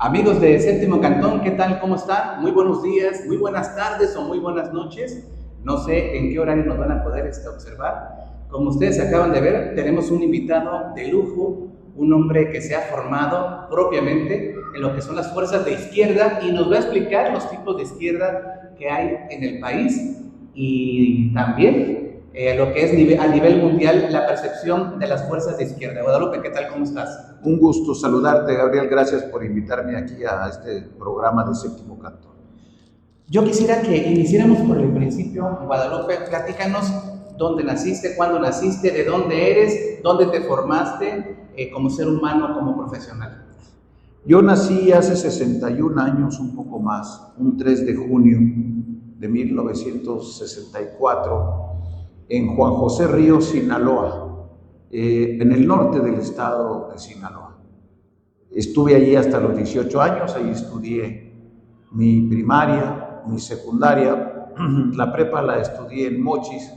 Amigos de Séptimo Cantón, ¿qué tal? ¿Cómo están? Muy buenos días, muy buenas tardes o muy buenas noches. No sé en qué horario nos van a poder observar. Como ustedes acaban de ver, tenemos un invitado de lujo, un hombre que se ha formado propiamente en lo que son las fuerzas de izquierda y nos va a explicar los tipos de izquierda que hay en el país y también lo que es a nivel mundial la percepción de las fuerzas de izquierda. Guadalupe, ¿qué tal? ¿Cómo estás? Un gusto saludarte, Gabriel. Gracias por invitarme aquí a este programa de Séptimo Cantón. Yo quisiera que iniciáramos por el principio. Guadalupe, platícanos dónde naciste, cuándo naciste, de dónde eres, dónde te formaste como ser humano, como profesional. Yo nací hace 61 años, un poco más, un 3 de junio de 1964, en Juan José Ríos, Sinaloa, en el norte del estado de Sinaloa. Estuve allí hasta los 18 años, ahí estudié mi primaria, mi secundaria, la prepa la estudié en Mochis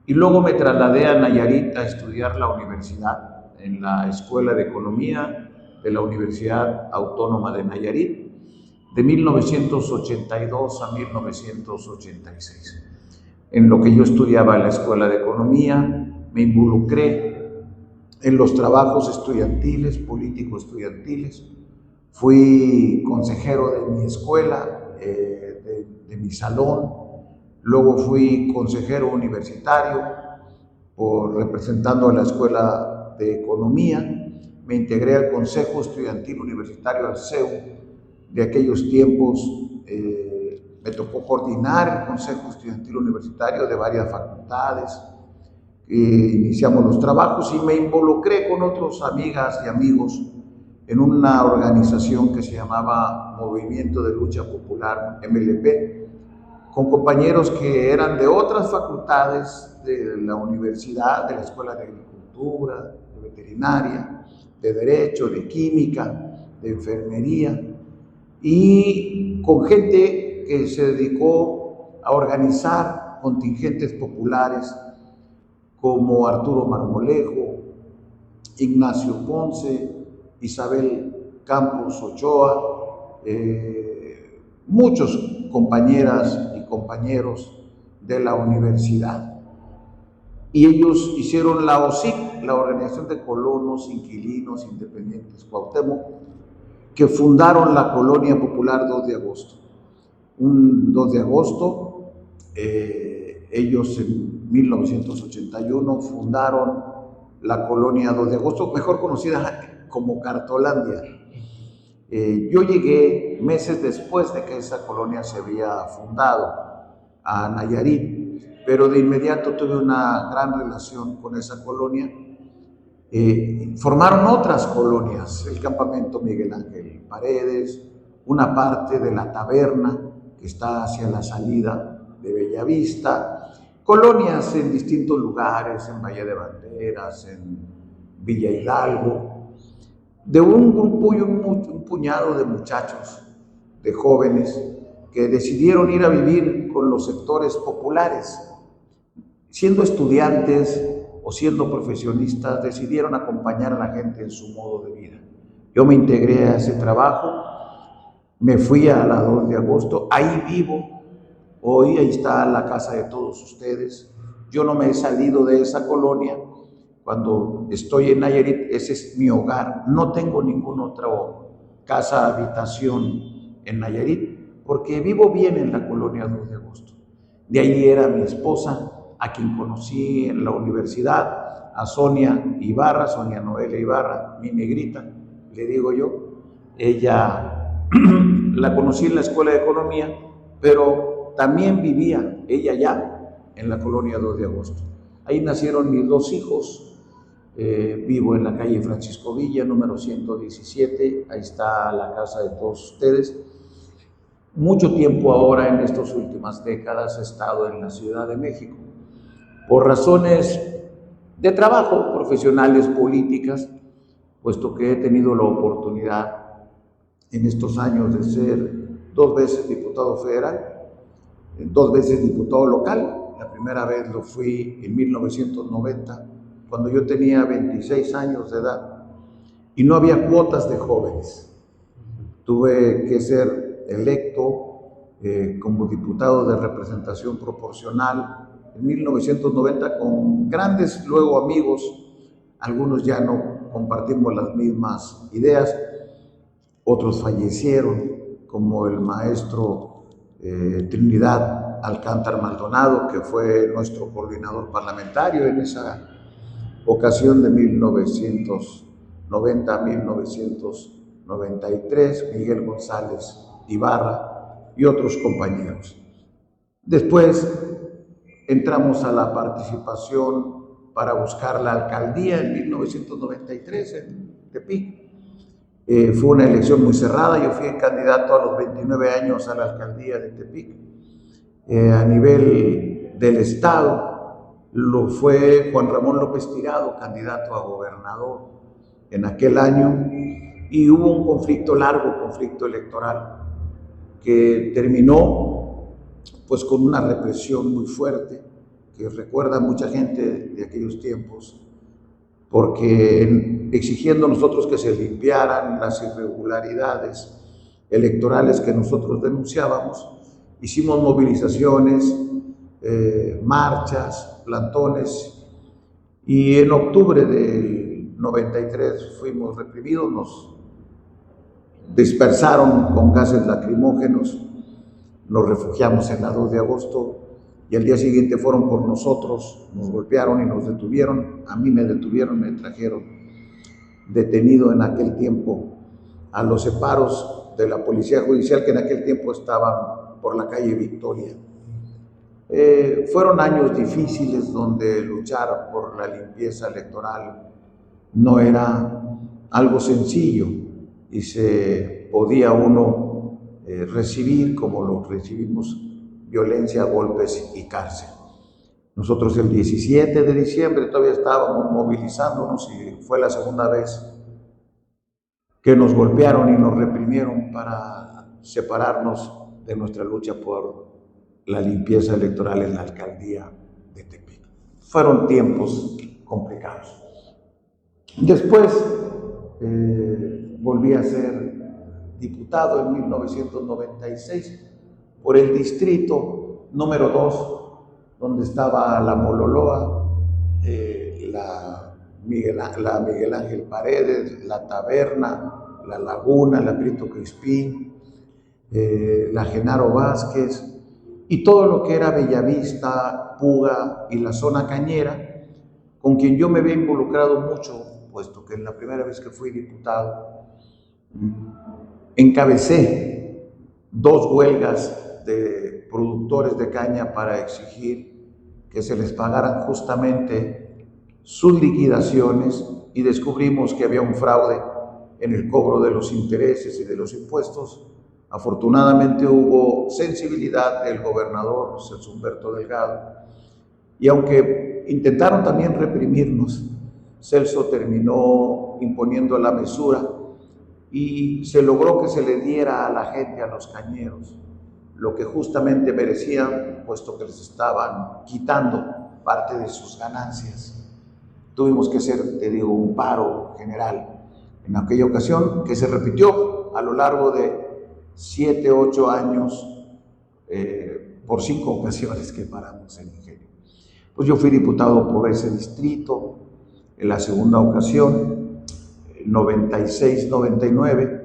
y luego me trasladé a Nayarit a estudiar la universidad, en la Escuela de Economía de la Universidad Autónoma de Nayarit, de 1982 a 1986. En lo que yo estudiaba en la Escuela de Economía, me involucré en los trabajos estudiantiles, político-estudiantiles. Fui consejero de mi escuela, de mi salón. Luego fui consejero universitario representando a la Escuela de Economía. Me integré al Consejo Estudiantil Universitario, al CEU. De aquellos tiempos me tocó coordinar el Consejo Estudiantil Universitario de varias facultades. Iniciamos los trabajos y me involucré con otros amigas y amigos en una organización que se llamaba Movimiento de Lucha Popular, MLP, con compañeros que eran de otras facultades de la universidad, de la Escuela de Agricultura, de Veterinaria, de Derecho, de Química, de Enfermería, y con gente que se dedicó a organizar contingentes populares como Arturo Marmolejo, Ignacio Ponce, Isabel Campos Ochoa, muchos compañeras y compañeros de la universidad. Y ellos hicieron la OSIC, la Organización de Colonos, Inquilinos, Independientes Cuauhtémoc, que fundaron la Colonia Popular 2 de agosto. Un 2 de agosto, ellos en 1981 fundaron la Colonia 2 de agosto, mejor conocida como Cartolandia. Yo llegué meses después de que esa colonia se había fundado a Nayarit, pero de inmediato tuve una gran relación con esa colonia. Formaron otras colonias, el Campamento Miguel Ángel Paredes, una parte de la Taberna que está hacia la salida de Bellavista, colonias en distintos lugares, en Valle de Banderas, en Villa Hidalgo, de un grupo y un puñado de muchachos, de jóvenes, que decidieron ir a vivir con los sectores populares. Siendo estudiantes o siendo profesionistas, decidieron acompañar a la gente en su modo de vida. Yo me integré a ese trabajo, me fui a la 2 de agosto, ahí vivo, hoy ahí está la casa de todos ustedes. Yo no me he salido de esa colonia. Cuando estoy en Nayarit, ese es mi hogar. No tengo ninguna otra casa, habitación en Nayarit, porque vivo bien en la colonia 2 de agosto. De ahí era mi esposa, a quien conocí en la universidad, a Sonia Ibarra, Sonia Noelia Ibarra, mi negrita, le digo yo. Ella la conocí en la Escuela de Economía, pero también vivía ella ya en la colonia 2 de agosto. Ahí nacieron mis dos hijos. Vivo en la calle Francisco Villa, número 117, ahí está la casa de todos ustedes. Mucho tiempo ahora, en estas últimas décadas, he estado en la Ciudad de México, por razones de trabajo, profesionales, políticas, puesto que he tenido la oportunidad en estos años de ser 2 veces diputado federal, 2 veces diputado local. La primera vez lo fui en 1990, cuando yo tenía 26 años de edad y no había cuotas de jóvenes. tuve que ser electo como diputado de representación proporcional en 1990 con grandes luego amigos. Algunos ya no compartimos las mismas ideas, otros fallecieron, como el maestro Trinidad Alcántar Maldonado, que fue nuestro coordinador parlamentario en esa ocasión de 1990 a 1993, Miguel González Ibarra y otros compañeros. Después entramos a la participación para buscar la alcaldía en 1993 en Tepic. Fue una elección muy cerrada, yo fui candidato a los 29 años a la alcaldía de Tepic. A nivel del estado lo fue Juan Ramón López Tirado, candidato a gobernador en aquel año, y hubo un largo conflicto electoral que terminó pues con una represión muy fuerte que recuerda a mucha gente de aquellos tiempos, porque exigiendo nosotros que se limpiaran las irregularidades electorales que nosotros denunciábamos, hicimos movilizaciones, marchas, plantones, y en octubre del 93 fuimos reprimidos, nos dispersaron con gases lacrimógenos, nos refugiamos en la 2 de agosto y al día siguiente fueron por nosotros, nos golpearon y nos detuvieron. A mí me detuvieron, me trajeron detenido en aquel tiempo a los separos de la Policía Judicial, que en aquel tiempo estaban por la calle Victoria. Fueron años difíciles donde luchar por la limpieza electoral no era algo sencillo y se podía uno recibir, como lo recibimos, violencia, golpes y cárcel. Nosotros el 17 de diciembre todavía estábamos movilizándonos y fue la segunda vez que nos golpearon y nos reprimieron para separarnos de nuestra lucha por la limpieza electoral en la alcaldía de Tepic. Fueron tiempos complicados. Después volví a ser diputado en 1996 por el distrito número 2, donde estaba la Mololoa, la Miguel Ángel Paredes, la Taberna, la Laguna, la Prieto Crispín, la Genaro Vázquez y todo lo que era Bellavista, Puga y la zona cañera, con quien yo me había involucrado mucho, puesto que en la primera vez que fui diputado encabecé 2 huelgas de productores de caña para exigir que se les pagaran justamente sus liquidaciones, y descubrimos que había un fraude en el cobro de los intereses y de los impuestos. Afortunadamente hubo sensibilidad del gobernador Celso Humberto Delgado, y aunque intentaron también reprimirnos, Celso terminó imponiendo la mesura y se logró que se le diera a la gente, a los cañeros, lo que justamente merecían, puesto que les estaban quitando parte de sus ganancias. Tuvimos que hacer, te digo, un paro general en aquella ocasión, que se repitió a lo largo de 7, 8 años, por 5 ocasiones que paramos el ingenio. Pues yo fui diputado por ese distrito en la segunda ocasión, 96-99,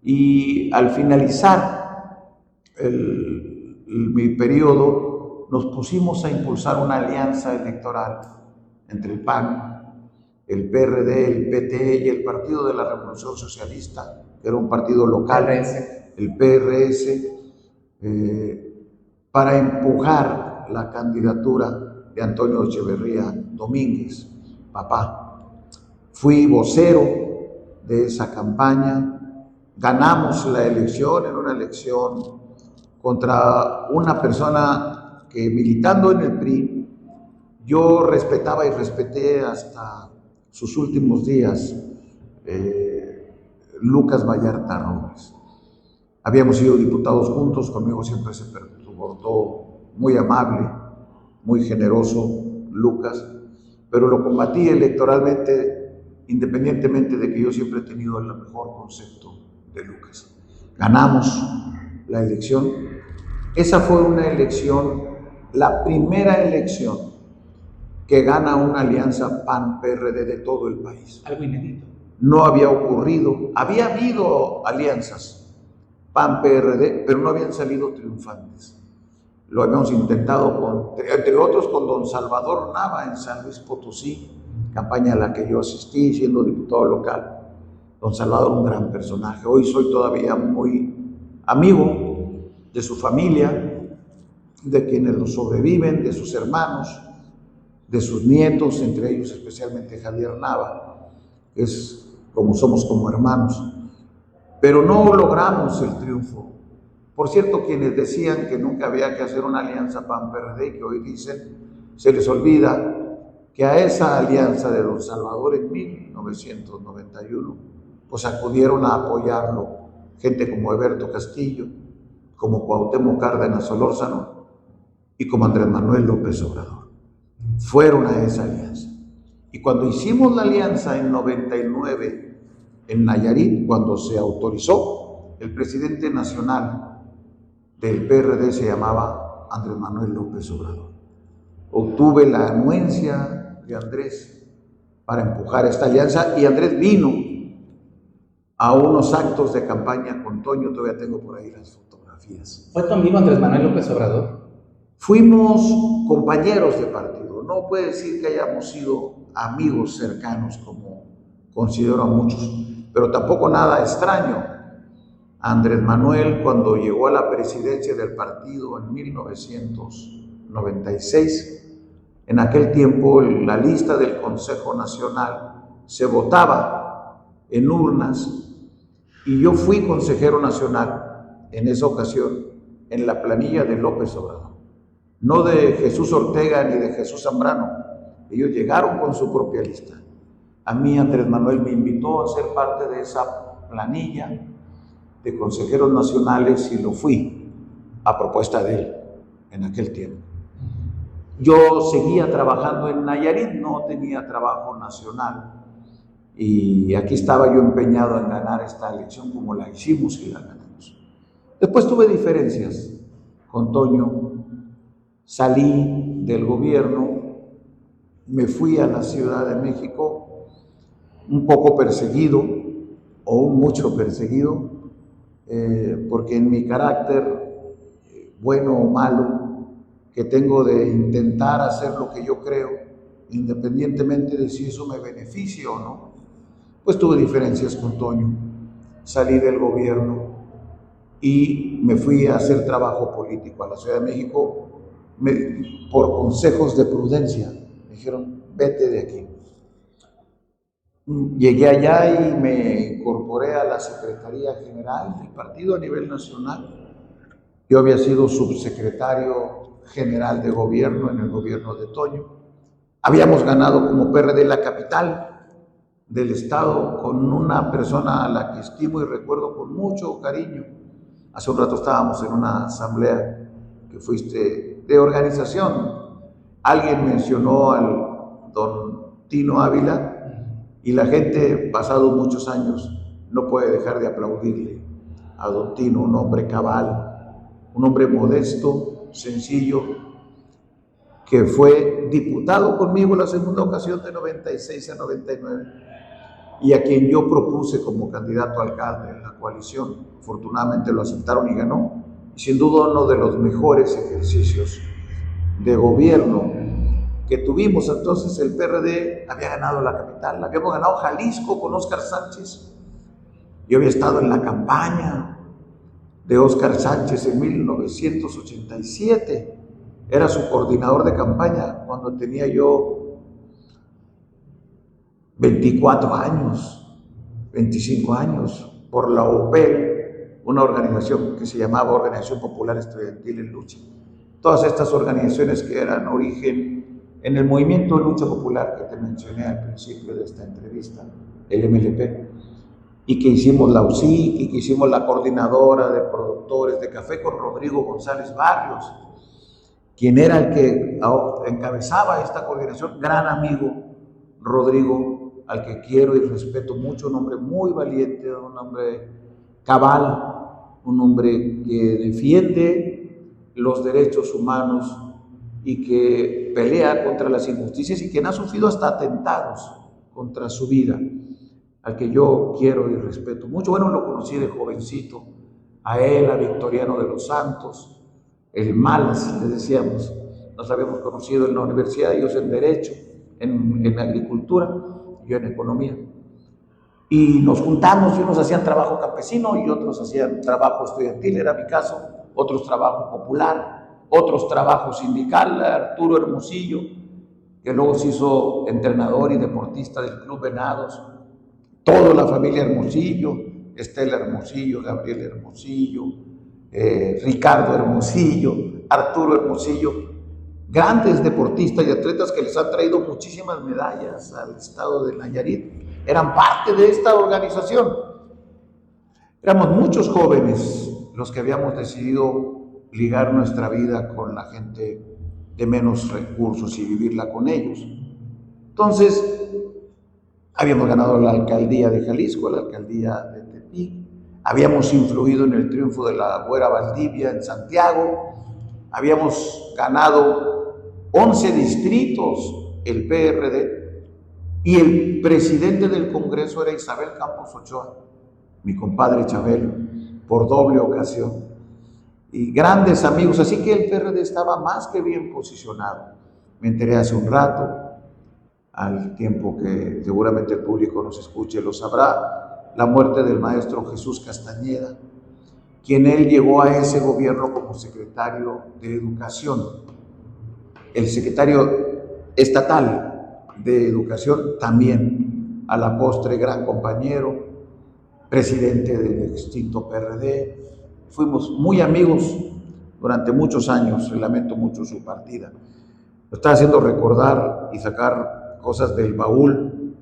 y al finalizar mi periodo nos pusimos a impulsar una alianza electoral entre el PAN, el PRD, el PT y el Partido de la Revolución Socialista, que era un partido local, el PRS, para empujar la candidatura de Antonio Echeverría Domínguez, papá. Fui vocero de esa campaña, ganamos la elección, en una elección contra una persona que, militando en el PRI, yo respetaba y respeté hasta sus últimos días, Lucas Vallarta Robles. Habíamos sido diputados juntos, conmigo siempre se portó muy amable, muy generoso Lucas, pero lo combatí electoralmente, independientemente de que yo siempre he tenido el mejor concepto de Lucas. ganamos la elección. Esa fue una elección, la primera elección que gana una alianza PAN-PRD de todo el país. Algo inédito. No había ocurrido, había habido alianzas PAN-PRD, pero no habían salido triunfantes. Lo habíamos intentado, entre otros, con don Salvador Nava en San Luis Potosí, campaña a la que yo asistí siendo diputado local. Don Salvador, un gran personaje. Hoy soy todavía muy amigo de su familia, de quienes lo sobreviven, de sus hermanos, de sus nietos, entre ellos especialmente Javier Nava, que es como somos como hermanos. Pero no logramos el triunfo. Por cierto, quienes decían que nunca había que hacer una alianza PAN-PRD, que hoy dicen, se les olvida que a esa alianza de don Salvador en 1991, pues acudieron a apoyarlo gente como Eberto Castillo, como Cuauhtémoc Cárdenas Solórzano y como Andrés Manuel López Obrador. Fueron a esa alianza. Y cuando hicimos la alianza en 99 en Nayarit, cuando se autorizó, el presidente nacional del PRD se llamaba Andrés Manuel López Obrador. Obtuve la anuencia de Andrés para empujar esta alianza y Andrés vino a unos actos de campaña con Toño, todavía tengo por ahí las fotografías. ¿Fue tu amigo Andrés Manuel López Obrador? Fuimos compañeros de partido, no puede decir que hayamos sido amigos cercanos como considero a muchos, pero tampoco nada extraño. Andrés Manuel, cuando llegó a la presidencia del partido en 1996, en aquel tiempo la lista del Consejo Nacional se votaba en urnas y yo fui consejero nacional en esa ocasión en la planilla de López Obrador, no de Jesús Ortega ni de Jesús Zambrano. Ellos llegaron con su propia lista. A mí Andrés Manuel me invitó a ser parte de esa planilla de consejeros nacionales y lo fui a propuesta de él en aquel tiempo. Yo seguía trabajando en Nayarit, no tenía trabajo nacional y aquí estaba yo empeñado en ganar esta elección como la hicimos y la ganamos. Después tuve diferencias con Toño, salí del gobierno, me fui a la Ciudad de México un poco perseguido o mucho perseguido, porque en mi carácter, bueno o malo, que tengo de intentar hacer lo que yo creo, independientemente de si eso me beneficia o no, pues tuve diferencias con Toño, salí del gobierno y me fui a hacer trabajo político a la Ciudad de México por consejos de prudencia. Me dijeron, vete de aquí. Llegué allá y me incorporé a la Secretaría General del partido a nivel nacional. Yo había sido subsecretario general de gobierno en el gobierno de Toño. Habíamos ganado como PRD la capital del estado con una persona a la que estimo y recuerdo con mucho cariño. Hace un rato estábamos en una asamblea que fuiste de organización. Alguien mencionó al don Tino Ávila, y la gente, pasados muchos años, no puede dejar de aplaudirle a don Tino, un hombre cabal, un hombre modesto, sencillo, que fue diputado conmigo la segunda ocasión de 96 a 99 y a quien yo propuse como candidato a alcalde en la coalición. Afortunadamente lo aceptaron y ganó. Sin duda uno de los mejores ejercicios de gobierno que tuvimos. Entonces el PRD había ganado la capital, habíamos ganado Jalisco con Óscar Sánchez. Yo había estado en la campaña de Óscar Sánchez en 1987, era su coordinador de campaña cuando tenía yo 24 años, 25 años, por la OPEL, una organización que se llamaba Organización Popular Estudiantil en Lucha. Todas estas organizaciones que eran origen en el movimiento de lucha popular que te mencioné al principio de esta entrevista, el MLP, y que hicimos la UCIC, y que hicimos la coordinadora de productores de café con Rodrigo González Barrios, quien era el que encabezaba esta coordinación, gran amigo Rodrigo, al que quiero y respeto mucho, un hombre muy valiente, un hombre cabal, un hombre que defiende los derechos humanos y que pelea contra las injusticias y quien ha sufrido hasta atentados contra su vida, al que yo quiero y respeto mucho. Bueno, lo conocí de jovencito, a él, a Victoriano de los Santos, el Malas, le decíamos. Nos habíamos conocido en la universidad, ellos en Derecho, en Agricultura, yo en Economía. Y nos juntamos y unos hacían trabajo campesino y otros hacían trabajo estudiantil, era mi caso, otros trabajo popular, otros trabajo sindical. Arturo Hermosillo, que luego se hizo entrenador y deportista del Club Venados, toda la familia Hermosillo, Estela Hermosillo, Gabriel Hermosillo, Ricardo Hermosillo, Arturo Hermosillo, grandes deportistas y atletas que les han traído muchísimas medallas al estado de Nayarit, eran parte de esta organización. Éramos muchos jóvenes los que habíamos decidido ligar nuestra vida con la gente de menos recursos y vivirla con ellos. Entonces, habíamos ganado la alcaldía de Jalisco, la alcaldía de Tepic, habíamos influido en el triunfo de la Güera Valdivia en Santiago, habíamos ganado 11 distritos el PRD, y el presidente del Congreso era Isabel Campos Ochoa, mi compadre Chabelo, por doble ocasión. Y grandes amigos, así que el PRD estaba más que bien posicionado. Me enteré hace un rato, al tiempo que seguramente el público nos escuche lo sabrá, la muerte del maestro Jesús Castañeda, quien él llegó a ese gobierno como secretario de Educación, el secretario estatal de Educación, también a la postre gran compañero, presidente del extinto PRD. Fuimos muy amigos durante muchos años, lamento mucho su partida. Lo está haciendo recordar y sacar cosas del baúl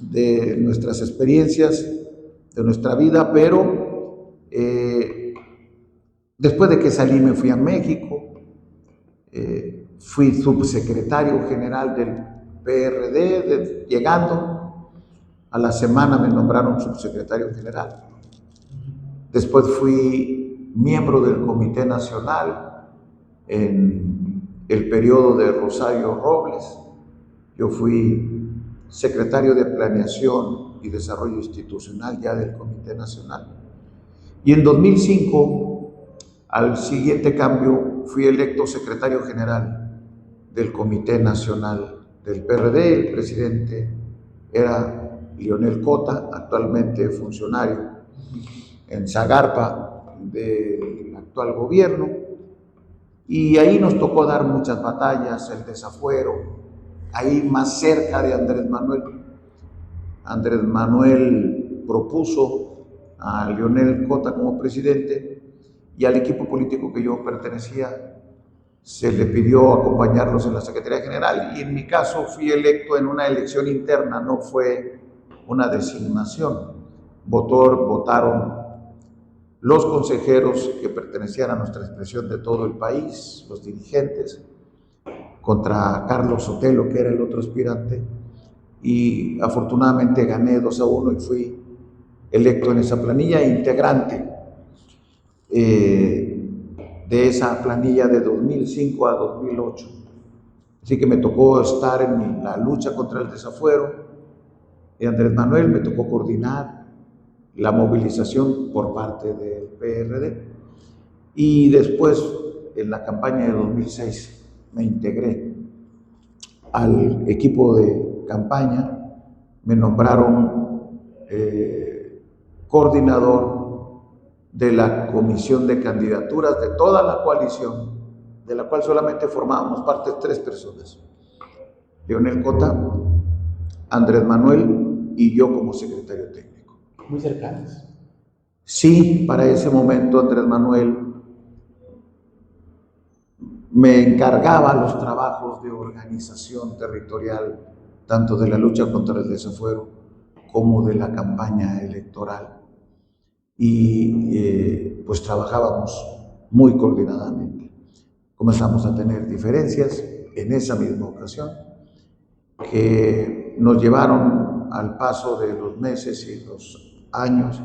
de nuestras experiencias, de nuestra vida, pero después de que salí me fui a México, fui subsecretario general del PRD, llegando a la semana me nombraron subsecretario general. Después fui miembro del Comité Nacional en el periodo de Rosario Robles. Yo fui secretario de Planeación y Desarrollo Institucional ya del Comité Nacional. Y en 2005, al siguiente cambio, fui electo secretario general del Comité Nacional del PRD. El presidente era Leonel Cota, actualmente funcionario en Zagarpa del actual gobierno, y ahí nos tocó dar muchas batallas, el desafuero, ahí más cerca de Andrés Manuel. Andrés Manuel propuso a Leonel Cota como presidente y al equipo político que yo pertenecía se le pidió acompañarlos en la Secretaría General, y en mi caso fui electo en una elección interna, no fue una designación. Votaron los consejeros que pertenecían a nuestra expresión de todo el país, los dirigentes, contra Carlos Sotelo, que era el otro aspirante, y afortunadamente gané 2-1 y fui electo en esa planilla, integrante de esa planilla de 2005 a 2008. Así que me tocó estar en la lucha contra el desafuero de Andrés Manuel, me tocó coordinar la movilización por parte del PRD, y después en la campaña de 2006 me integré al equipo de campaña, me nombraron coordinador de la comisión de candidaturas de toda la coalición, de la cual solamente formábamos parte 3 personas: Leonel Cota, Andrés Manuel y yo como secretario técnico. Muy cercanos. Sí, para ese momento Andrés Manuel me encargaba los trabajos de organización territorial, tanto de la lucha contra el desafuero como de la campaña electoral. Y pues trabajábamos muy coordinadamente. Comenzamos a tener diferencias en esa misma ocasión que nos llevaron al paso de los meses y los años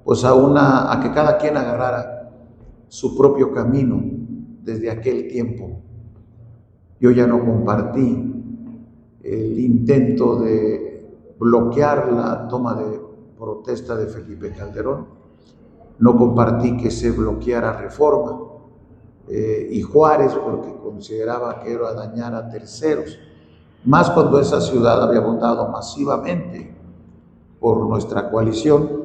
pues a que cada quien agarrara su propio camino desde aquel tiempo. Yo ya no compartí el intento de bloquear la toma de protesta de Felipe Calderón, no compartí que se bloqueara Reforma y Juárez porque consideraba que era dañar a terceros, más cuando esa ciudad había votado masivamente por nuestra coalición.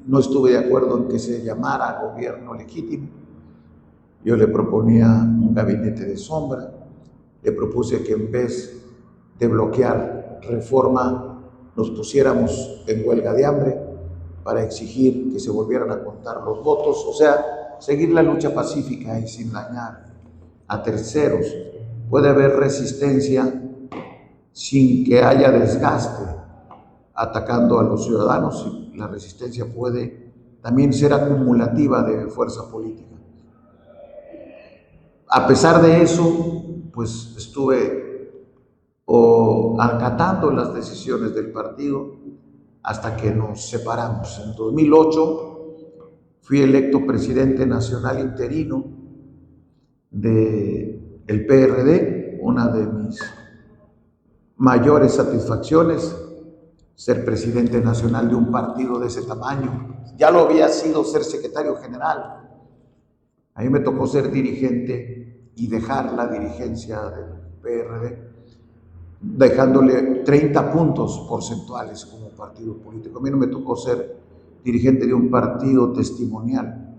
No estuve de acuerdo en que se llamara gobierno legítimo. Yo le proponía un gabinete de sombra, le propuse que en vez de bloquear Reforma nos pusiéramos en huelga de hambre para exigir que se volvieran a contar los votos, o sea, seguir la lucha pacífica y sin dañar a terceros. Puede haber resistencia sin que haya desgaste atacando a los ciudadanos, y la resistencia puede también ser acumulativa de fuerza política. A pesar de eso, pues estuve acatando las decisiones del partido hasta que nos separamos. En 2008 fui electo presidente nacional interino del PRD, una de mis mayores satisfacciones, ser presidente nacional de un partido de ese tamaño. Ya lo había sido ser secretario general. A mí me tocó ser dirigente y dejar la dirigencia del PRD, dejándole 30 puntos porcentuales como partido político. A mí no me tocó ser dirigente de un partido testimonial,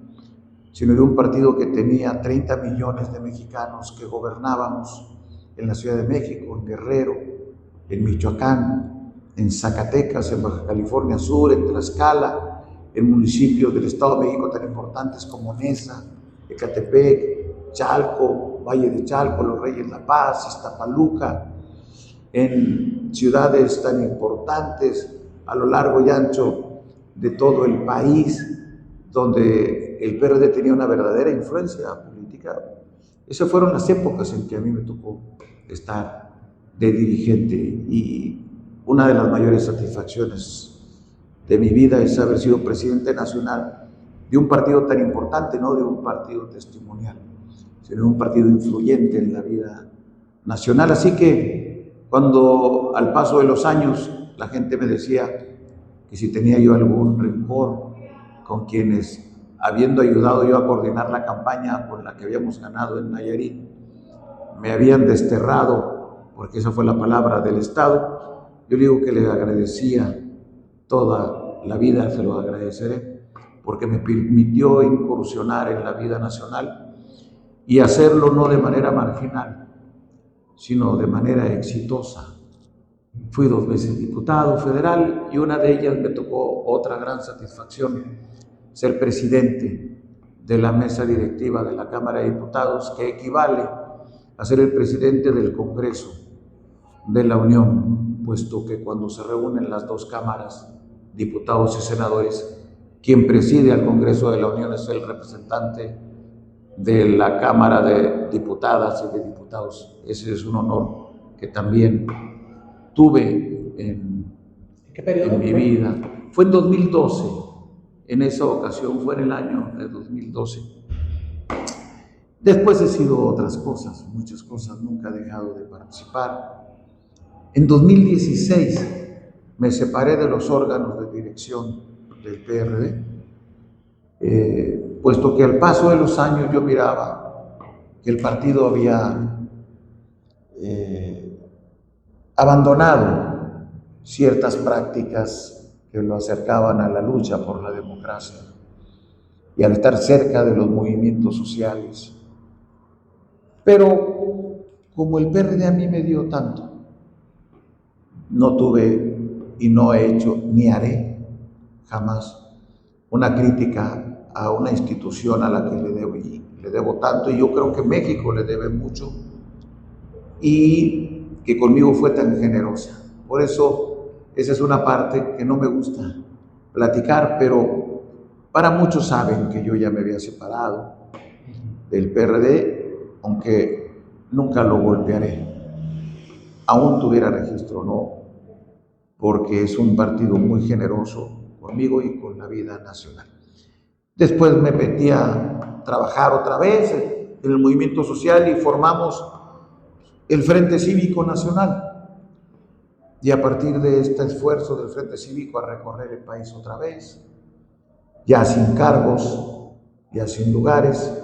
sino de un partido que tenía 30 millones de mexicanos que gobernábamos en la Ciudad de México, en Guerrero, en Michoacán, en Zacatecas, en Baja California Sur, en Tlaxcala, en municipios del Estado de México tan importantes como Neza, Ecatepec, Chalco, Valle de Chalco, Los Reyes La Paz, Iztapaluca, en ciudades tan importantes a lo largo y ancho de todo el país, donde el PRD tenía una verdadera influencia política. Esas fueron las épocas en que a mí me tocó estar de dirigente, y una de las mayores satisfacciones de mi vida es haber sido presidente nacional de un partido tan importante, no de un partido testimonial, sino de un partido influyente en la vida nacional. Así que cuando al paso de los años la gente me decía que si tenía yo algún rencor con quienes, habiendo ayudado yo a coordinar la campaña con la que habíamos ganado en Nayarit, me habían desterrado, porque esa fue la palabra del Estado, yo le digo que le agradecía toda la vida, se lo agradeceré, porque me permitió incursionar en la vida nacional y hacerlo no de manera marginal, sino de manera exitosa. Fui 2 veces diputado federal y una de ellas me tocó otra gran satisfacción, ser presidente de la mesa directiva de la Cámara de Diputados, que equivale a ser el presidente del Congreso de la Unión, puesto que cuando se reúnen las dos cámaras, diputados y senadores, quien preside al Congreso de la Unión es el representante de la Cámara de Diputadas y de Diputados. Ese es un honor que también tuve en mi vida. Fue en 2012, en esa ocasión, fue en el año de 2012. Después he sido otras cosas, muchas cosas, nunca he dejado de participar. En 2016 me separé de los órganos de dirección del PRD, puesto que al paso de los años yo miraba que el partido había abandonado ciertas prácticas que lo acercaban a la lucha por la democracia y al estar cerca de los movimientos sociales. Pero como el PRD a mí me dio tanto, no tuve y no he hecho ni haré jamás una crítica a una institución a la que le debo tanto, y yo creo que México le debe mucho, y que conmigo fue tan generosa. Por eso esa es una parte que no me gusta platicar, pero para muchos saben que yo ya me había separado del PRD, aunque nunca lo golpearé, aún tuviera registro o no, porque es un partido muy generoso conmigo y con la vida nacional. Después me metí a trabajar otra vez en el movimiento social y formamos el Frente Cívico Nacional. Y a partir de este esfuerzo del Frente Cívico a recorrer el país otra vez, ya sin cargos, ya sin lugares,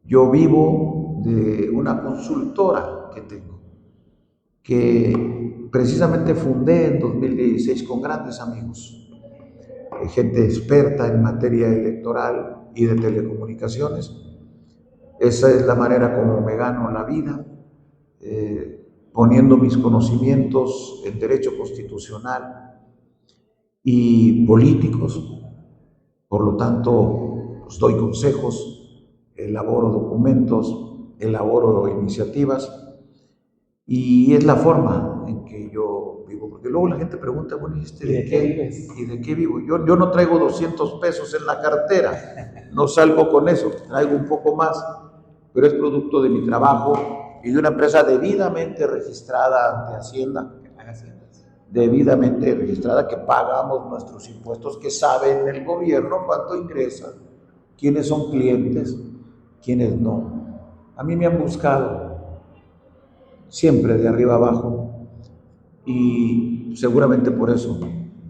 yo vivo de una consultora que tengo, que precisamente fundé en 2016 con grandes amigos, gente experta en materia electoral y de telecomunicaciones. Esa es la manera como me gano la vida, poniendo mis conocimientos en derecho constitucional y políticos. Por lo tanto, pues, doy consejos, elaboro documentos, elaboro iniciativas, y es la forma en que yo vivo. Porque luego la gente pregunta, bueno, ¿y de qué vives? ¿Y de qué vivo? Yo no traigo 200 pesos en la cartera, no salgo con eso, traigo un poco más, pero es producto de mi trabajo y de una empresa debidamente registrada ante Hacienda, debidamente registrada, que pagamos nuestros impuestos, que saben el gobierno cuánto ingresa, quiénes son clientes, quiénes no. A mí me han buscado siempre de arriba abajo y seguramente por eso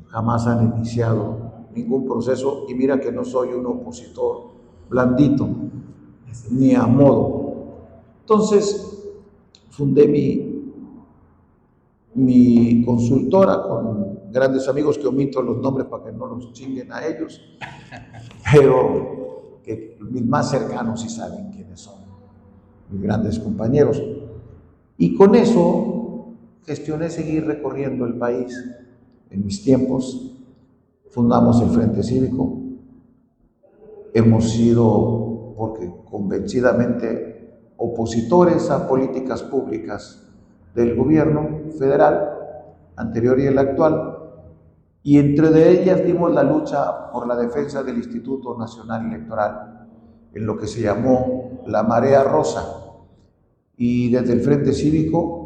jamás han iniciado ningún proceso, y mira que no soy un opositor blandito ni a modo. Entonces fundé mi consultora con grandes amigos, que omito los nombres para que no los chinguen a ellos, pero que mis más cercanos sí saben quiénes son, mis grandes compañeros. Y con eso gestioné seguir recorriendo el país. En mis tiempos fundamos el Frente Cívico. Hemos sido, porque convencidamente, opositores a políticas públicas del gobierno federal, anterior y el actual, y entre de ellas dimos la lucha por la defensa del Instituto Nacional Electoral, en lo que se llamó la Marea Rosa. Y desde el Frente Cívico,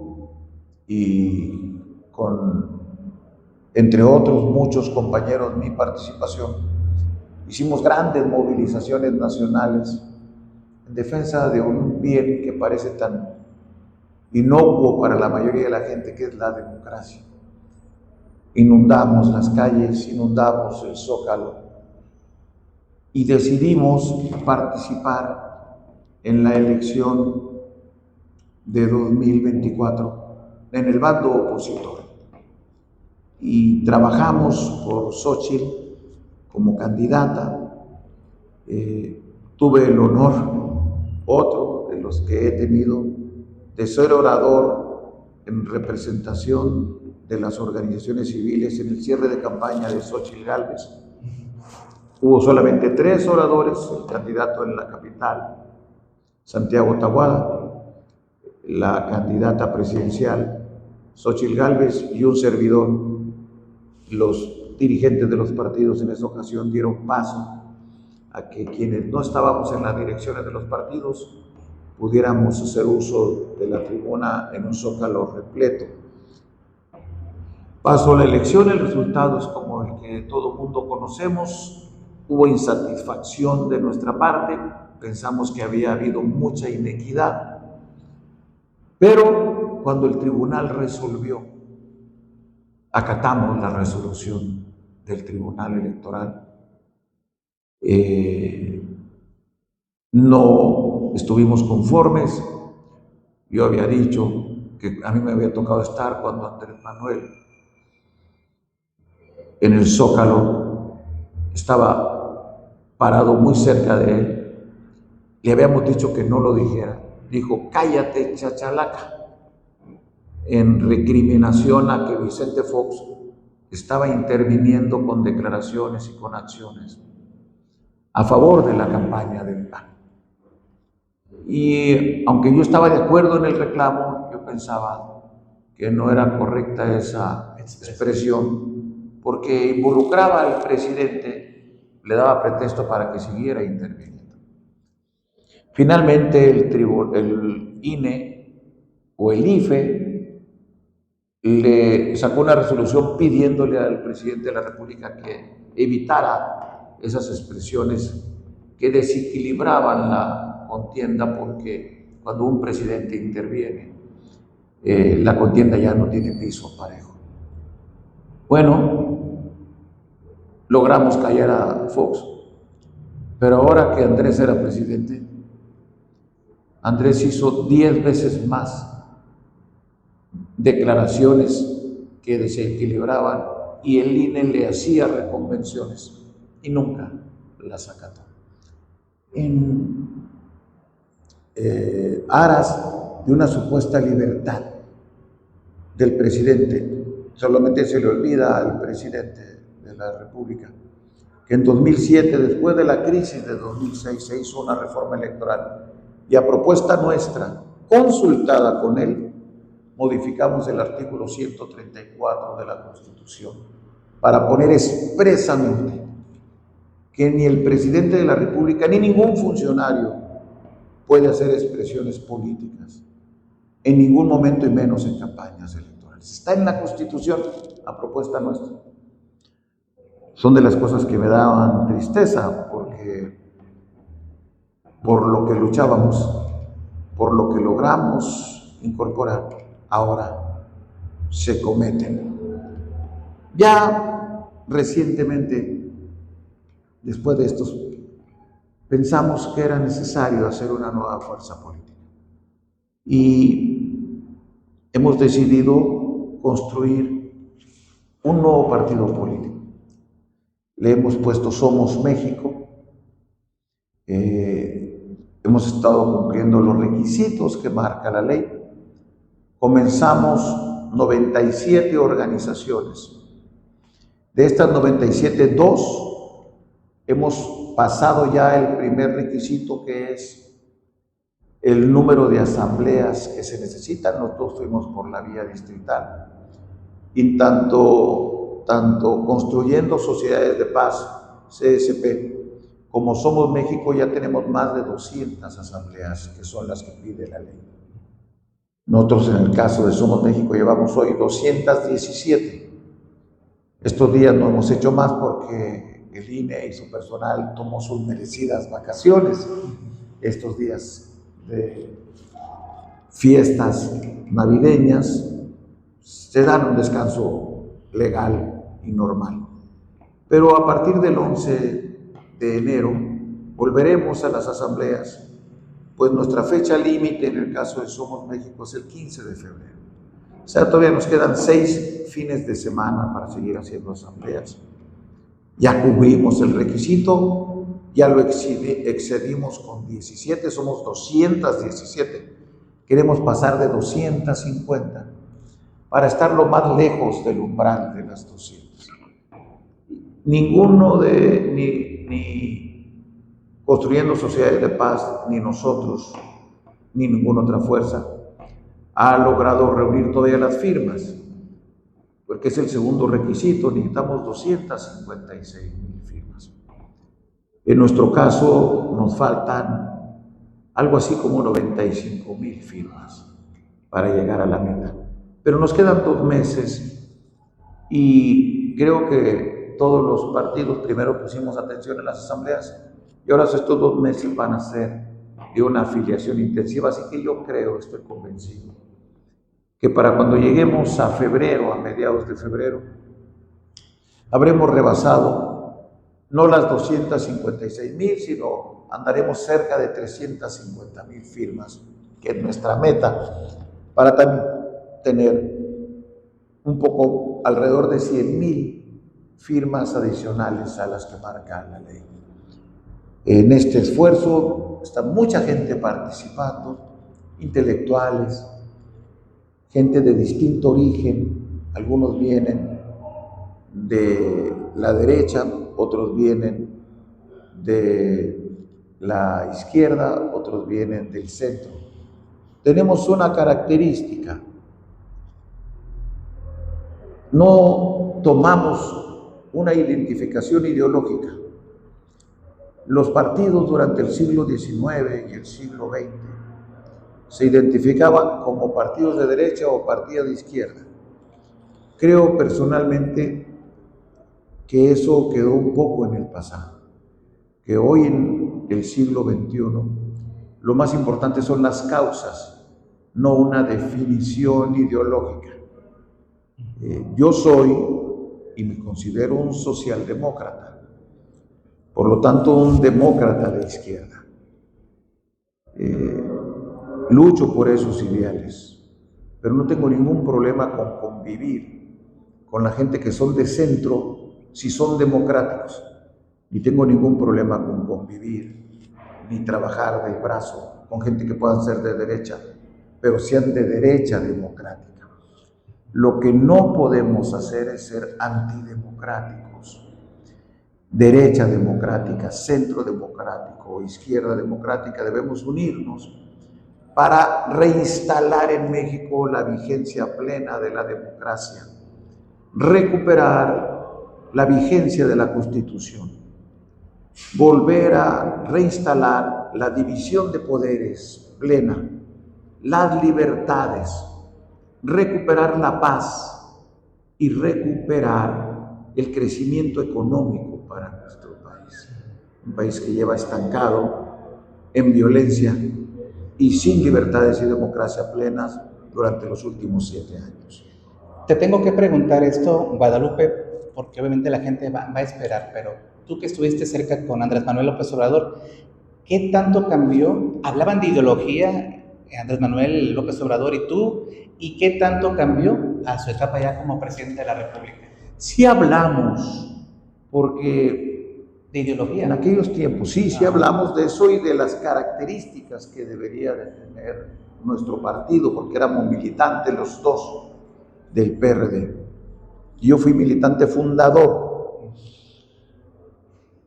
y con, entre otros muchos compañeros, mi participación, hicimos grandes movilizaciones nacionales en defensa de un bien que parece tan inocuo para la mayoría de la gente, que es la democracia. Inundamos las calles, inundamos el Zócalo y decidimos participar en la elección de 2024 en el bando opositor. Y trabajamos por Xóchitl como candidata. Tuve el honor, otro de los que he tenido, de ser orador en representación de las organizaciones civiles en el cierre de campaña de Xóchitl Gálvez. Hubo solamente 3 oradores, el candidato en la capital, Santiago Taboada, la candidata presidencial, Xóchitl Gálvez, y un servidor. Los dirigentes de los partidos en esa ocasión dieron paso a que quienes no estábamos en las direcciones de los partidos pudiéramos hacer uso de la tribuna en un Zócalo repleto. Pasó la elección, el resultado es como el que todo mundo conocemos. Hubo insatisfacción de nuestra parte, pensamos que había habido mucha inequidad, pero cuando el tribunal resolvió, acatamos la resolución del Tribunal Electoral. No estuvimos conformes. Yo había dicho que a mí me había tocado estar cuando Andrés Manuel en el Zócalo estaba parado muy cerca de él. Le habíamos dicho que no lo dijera. Dijo, cállate, chachalaca, en recriminación a que Vicente Fox estaba interviniendo con declaraciones y con acciones a favor de la campaña del PAN. Y aunque yo estaba de acuerdo en el reclamo, yo pensaba que no era correcta esa expresión, porque involucraba al presidente, le daba pretexto para que siguiera interviniendo. Finalmente el INE o el IFE le sacó una resolución pidiéndole al presidente de la República que evitara esas expresiones que desequilibraban la contienda, porque cuando un presidente interviene, la contienda ya no tiene piso parejo. Bueno, logramos callar a Fox, pero ahora que Andrés era presidente, Andrés hizo 10 veces más declaraciones que desequilibraban y el INE le hacía reconvenciones y nunca las acató. En aras de una supuesta libertad del presidente, solamente se le olvida al presidente de la República que en 2007, después de la crisis de 2006, se hizo una reforma electoral y a propuesta nuestra, consultada con él, modificamos el artículo 134 de la Constitución para poner expresamente que ni el presidente de la República ni ningún funcionario puede hacer expresiones políticas en ningún momento y menos en campañas electorales. Está en la Constitución a propuesta nuestra. Son de las cosas que me daban tristeza porque por lo que luchábamos, por lo que logramos incorporar, ahora se cometen. Ya recientemente, después de estos, pensamos que era necesario hacer una nueva fuerza política y hemos decidido construir un nuevo partido político. Le hemos puesto Somos México. Hemos estado cumpliendo los requisitos que marca la ley. Comenzamos 97 organizaciones. De estas 97, 2 hemos pasado ya el primer requisito, que es el número de asambleas que se necesitan. Nosotros fuimos por la vía distrital. Y tanto Construyendo Sociedades de Paz, CSP, como Somos México, ya tenemos más de 200 asambleas, que son las que pide la ley. Nosotros, en el caso de Somos México, llevamos hoy 217. Estos días no hemos hecho más porque el INE y su personal tomó sus merecidas vacaciones estos días de fiestas navideñas. Se dan un descanso legal y normal. Pero a partir del 11 de enero volveremos a las asambleas, pues nuestra fecha límite en el caso de Somos México es el 15 de febrero. O sea, todavía nos quedan 6 fines de semana para seguir haciendo asambleas. Ya cubrimos el requisito, ya lo excedimos con 17, somos 217. Queremos pasar de 250 para estar lo más lejos del umbral de las 200. Ninguno ni Construyendo Sociedades de Paz, ni nosotros, ni ninguna otra fuerza ha logrado reunir todavía las firmas, porque es el segundo requisito. Necesitamos 256,000 firmas. En nuestro caso nos faltan algo así como 95,000 firmas para llegar a la meta. Pero nos quedan 2 meses y creo que todos los partidos primero pusimos atención en las asambleas y ahora estos 2 meses van a ser de una afiliación intensiva. Así que yo creo, estoy convencido, que para cuando lleguemos a febrero, a mediados de febrero, habremos rebasado no las 256,000, sino andaremos cerca de 350,000 firmas, que es nuestra meta, para también tener un poco alrededor de 100,000 firmas adicionales a las que marca la ley. En este esfuerzo está mucha gente participando, intelectuales, gente de distinto origen. Algunos vienen de la derecha, otros vienen de la izquierda, otros vienen del centro. Tenemos una característica: no tomamos una identificación ideológica. Los partidos durante el siglo XIX y el siglo XX se identificaban como partidos de derecha o partidos de izquierda. Creo personalmente que eso quedó un poco en el pasado, que hoy en el siglo XXI lo más importante son las causas, no una definición ideológica. Yo soy y me considero un socialdemócrata, por lo tanto un demócrata de izquierda. Lucho por esos ideales, pero no tengo ningún problema con convivir con la gente que son de centro si son democráticos, ni tengo ningún problema con convivir ni trabajar del brazo con gente que puedan ser de derecha, pero sean de derecha democrática. Lo que no podemos hacer es ser antidemocráticos. Derecha democrática, centro democrático, izquierda democrática, debemos unirnos para reinstalar en México la vigencia plena de la democracia, recuperar la vigencia de la Constitución, volver a reinstalar la división de poderes plena, las libertades, recuperar la paz y recuperar el crecimiento económico para nuestro país. Un país que lleva estancado en violencia y sin libertades y democracia plenas durante los últimos 7 años. Te tengo que preguntar esto, Guadalupe, porque obviamente la gente va a esperar, pero tú que estuviste cerca con Andrés Manuel López Obrador, ¿qué tanto cambió? Hablaban de ideología, Andrés Manuel López Obrador y tú, ¿y qué tanto cambió a su etapa ya como presidente de la República? Sí hablamos, porque ¿De ideología? en aquellos tiempos, sí hablamos de eso y de las características que debería de tener nuestro partido, porque éramos militantes los dos del PRD. Yo fui militante fundador.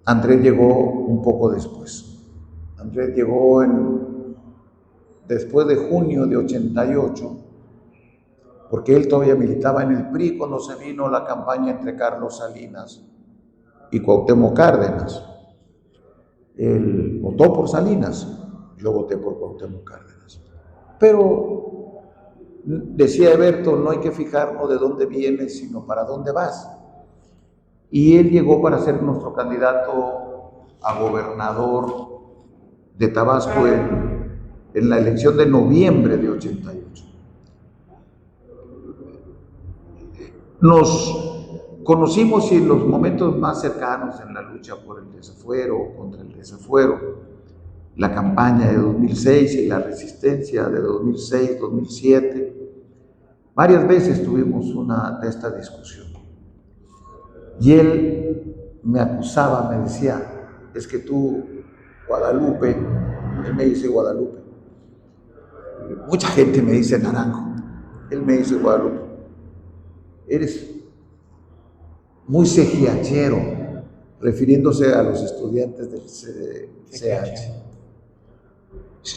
Andrés llegó un poco después. Andrés llegó después de junio de 88, porque él todavía militaba en el PRI cuando se vino la campaña entre Carlos Salinas y Cuauhtémoc Cárdenas. Él votó por Salinas, yo voté por Cuauhtémoc Cárdenas. Pero decía Eberto, no hay que fijarnos de dónde vienes, sino para dónde vas. Y él llegó para ser nuestro candidato a gobernador de Tabasco en la elección de noviembre de 88. Nos conocimos en los momentos más cercanos en la lucha por el desafuero, contra el desafuero, la campaña de 2006 y la resistencia de 2006, 2007. Varias veces tuvimos de esta discusión. Y él me acusaba, me decía, es que tú, Guadalupe, él me dice Guadalupe, mucha gente me dice Naranjo, él me dice Guadalupe, eres muy cejiachero, refiriéndose a los estudiantes del CH.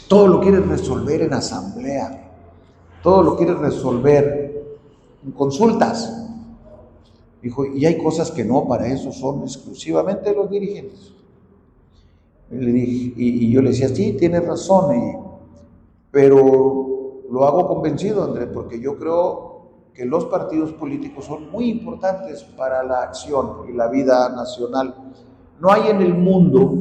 Todo lo quieres resolver en asamblea, todo lo quieres resolver en consultas. Dijo, y hay cosas que no, para eso son exclusivamente los dirigentes. Le dije, y yo le decía, sí, tienes razón, pero lo hago convencido, Andrés, porque yo creo que los partidos políticos son muy importantes para la acción y la vida nacional. No hay en el mundo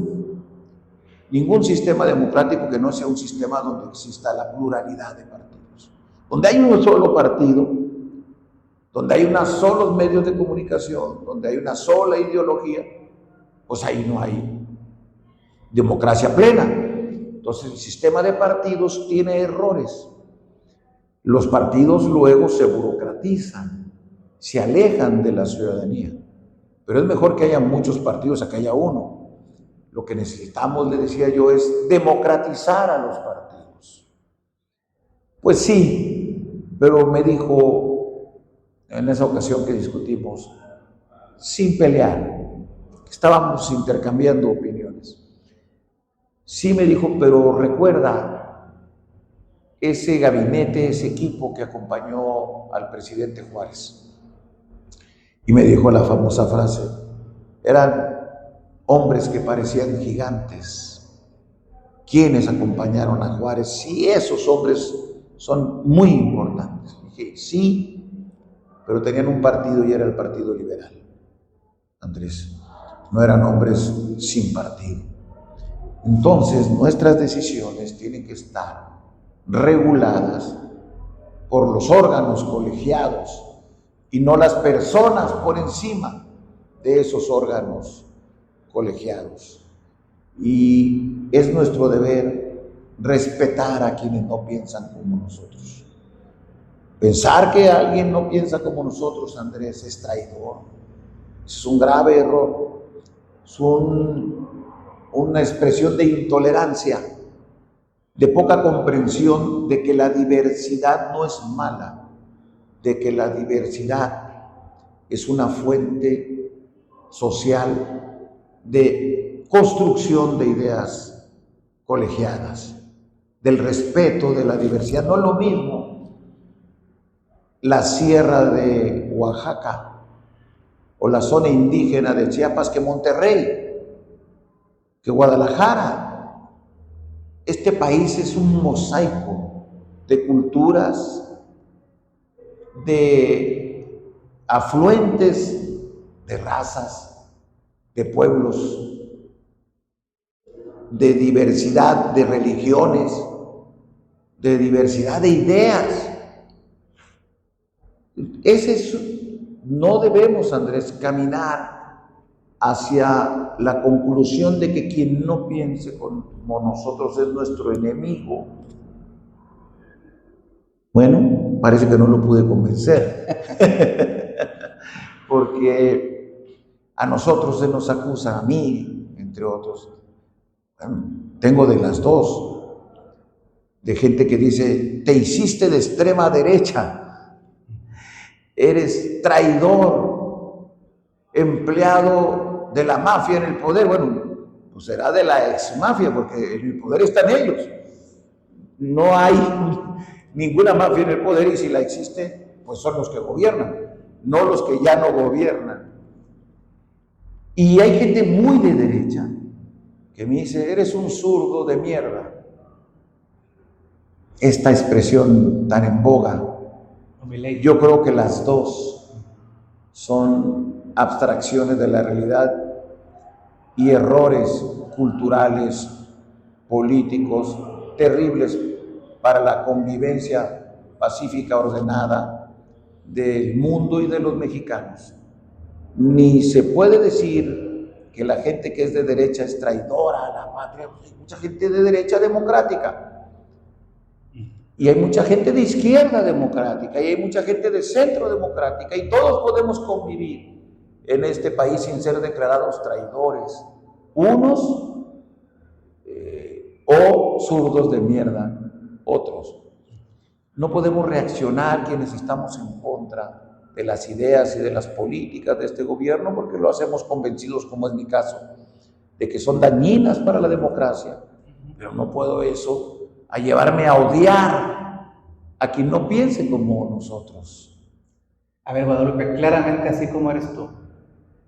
ningún sistema democrático que no sea un sistema donde exista la pluralidad de partidos. Donde hay un solo partido, donde hay unos solos medios de comunicación, donde hay una sola ideología, pues ahí no hay democracia plena. Entonces el sistema de partidos tiene errores. Los partidos luego se burocratizan, se alejan de la ciudadanía. Pero es mejor que haya muchos partidos a que haya uno. Lo que necesitamos, le decía yo, es democratizar a los partidos. Pues sí, pero me dijo en esa ocasión que discutimos, sin pelear, estábamos intercambiando opiniones. Sí me dijo, pero recuerda, ese gabinete, ese equipo que acompañó al presidente Juárez. Y me dijo la famosa frase, eran hombres que parecían gigantes. ¿Quiénes acompañaron a Juárez? Sí, esos hombres son muy importantes. Dije, sí, pero tenían un partido y era el Partido Liberal. Andrés, no eran hombres sin partido. Entonces, nuestras decisiones tienen que estar reguladas por los órganos colegiados y no las personas por encima de esos órganos colegiados. Y es nuestro deber respetar a quienes no piensan como nosotros. Pensar que alguien no piensa como nosotros, Andrés, es traidor. Es un grave error. Es una expresión de intolerancia, de poca comprensión de que la diversidad no es mala, de que la diversidad es una fuente social de construcción de ideas colegiadas, del respeto de la diversidad. No es lo mismo la sierra de Oaxaca o la zona indígena de Chiapas que Monterrey, que Guadalajara. Este país es un mosaico de culturas, de afluentes, de razas, de pueblos, de diversidad de religiones, de diversidad de ideas. No debemos, Andrés, caminar hacia la conclusión de que quien no piense como nosotros es nuestro enemigo. Bueno, parece que no lo pude convencer, porque a nosotros se nos acusa, a mí, entre otros, tengo de las dos, de gente que dice, te hiciste de extrema derecha, eres traidor, empleado de la mafia en el poder. Bueno, pues será de la ex mafia, porque en el poder están ellos. No hay ninguna mafia en el poder, y si la existe, pues son los que gobiernan, no los que ya no gobiernan. Y hay gente muy de derecha que me dice, eres un zurdo de mierda. Esta expresión tan en boga, yo creo que las dos son abstracciones de la realidad y errores culturales, políticos, terribles para la convivencia pacífica, ordenada del mundo y de los mexicanos. Ni se puede decir que la gente que es de derecha es traidora a la patria. Hay mucha gente de derecha democrática, y hay mucha gente de izquierda democrática, y hay mucha gente de centro democrática, y todos podemos convivir en este país sin ser declarados traidores, unos o zurdos de mierda, otros. No podemos reaccionar quienes estamos en contra de las ideas y de las políticas de este gobierno, porque lo hacemos convencidos, como es mi caso, de que son dañinas para la democracia. Pero no puedo eso a llevarme a odiar a quien no piense como nosotros. A ver, Guadalupe, claramente así como eres tú,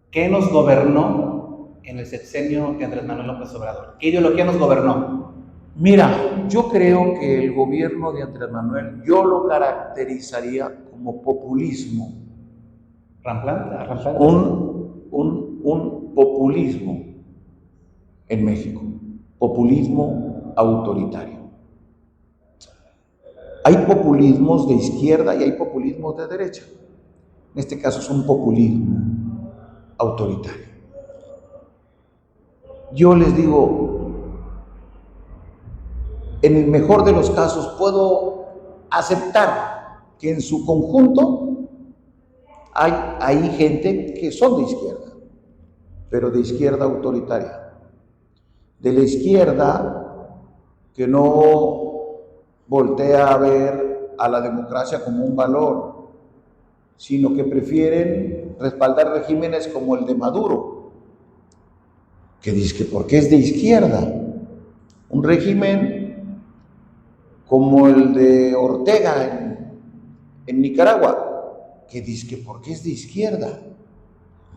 ¿qué nos gobernó en el sexenio de Andrés Manuel López Obrador? ¿Qué ideología nos gobernó? Mira, yo creo que el gobierno de Andrés Manuel, yo lo caracterizaría como populismo. ¿Ramplanta? Un populismo en México, populismo autoritario. Hay populismos de izquierda y hay populismos de derecha. En este caso es un populismo autoritario. Yo les digo, en el mejor de los casos puedo aceptar que en su conjunto hay gente que son de izquierda, pero de izquierda autoritaria. De la izquierda que no voltea a ver a la democracia como un valor, sino que prefieren respaldar regímenes como el de Maduro, que dice que porque es de izquierda. Un régimen como el de Ortega en Nicaragua, que dice que porque es de izquierda.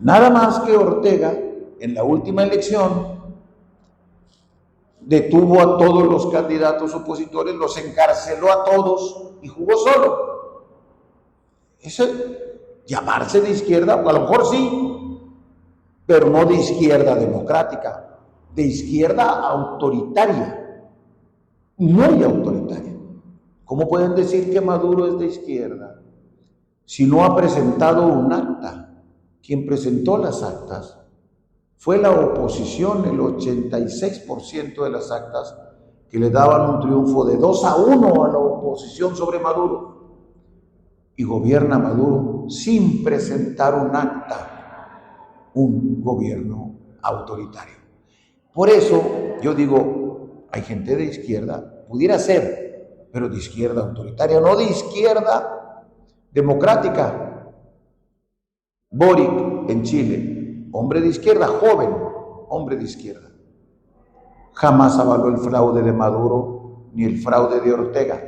Nada más que Ortega, en la última elección, detuvo a todos los candidatos opositores, los encarceló a todos y jugó solo. llamarse de izquierda, a lo mejor sí, pero no de izquierda democrática, de izquierda autoritaria, muy autoritaria. ¿Cómo pueden decir que Maduro es de izquierda si no ha presentado un acta? Quien presentó las actas fue la oposición, el 86% de las actas que le daban un triunfo de 2-1 a la oposición sobre Maduro. Y gobierna Maduro sin presentar un acta, un gobierno autoritario. Por eso yo digo, hay gente de izquierda, pudiera ser, pero de izquierda autoritaria, no de izquierda democrática. Boric en Chile, hombre de izquierda, joven, hombre de izquierda. Jamás avaló el fraude de Maduro ni el fraude de Ortega.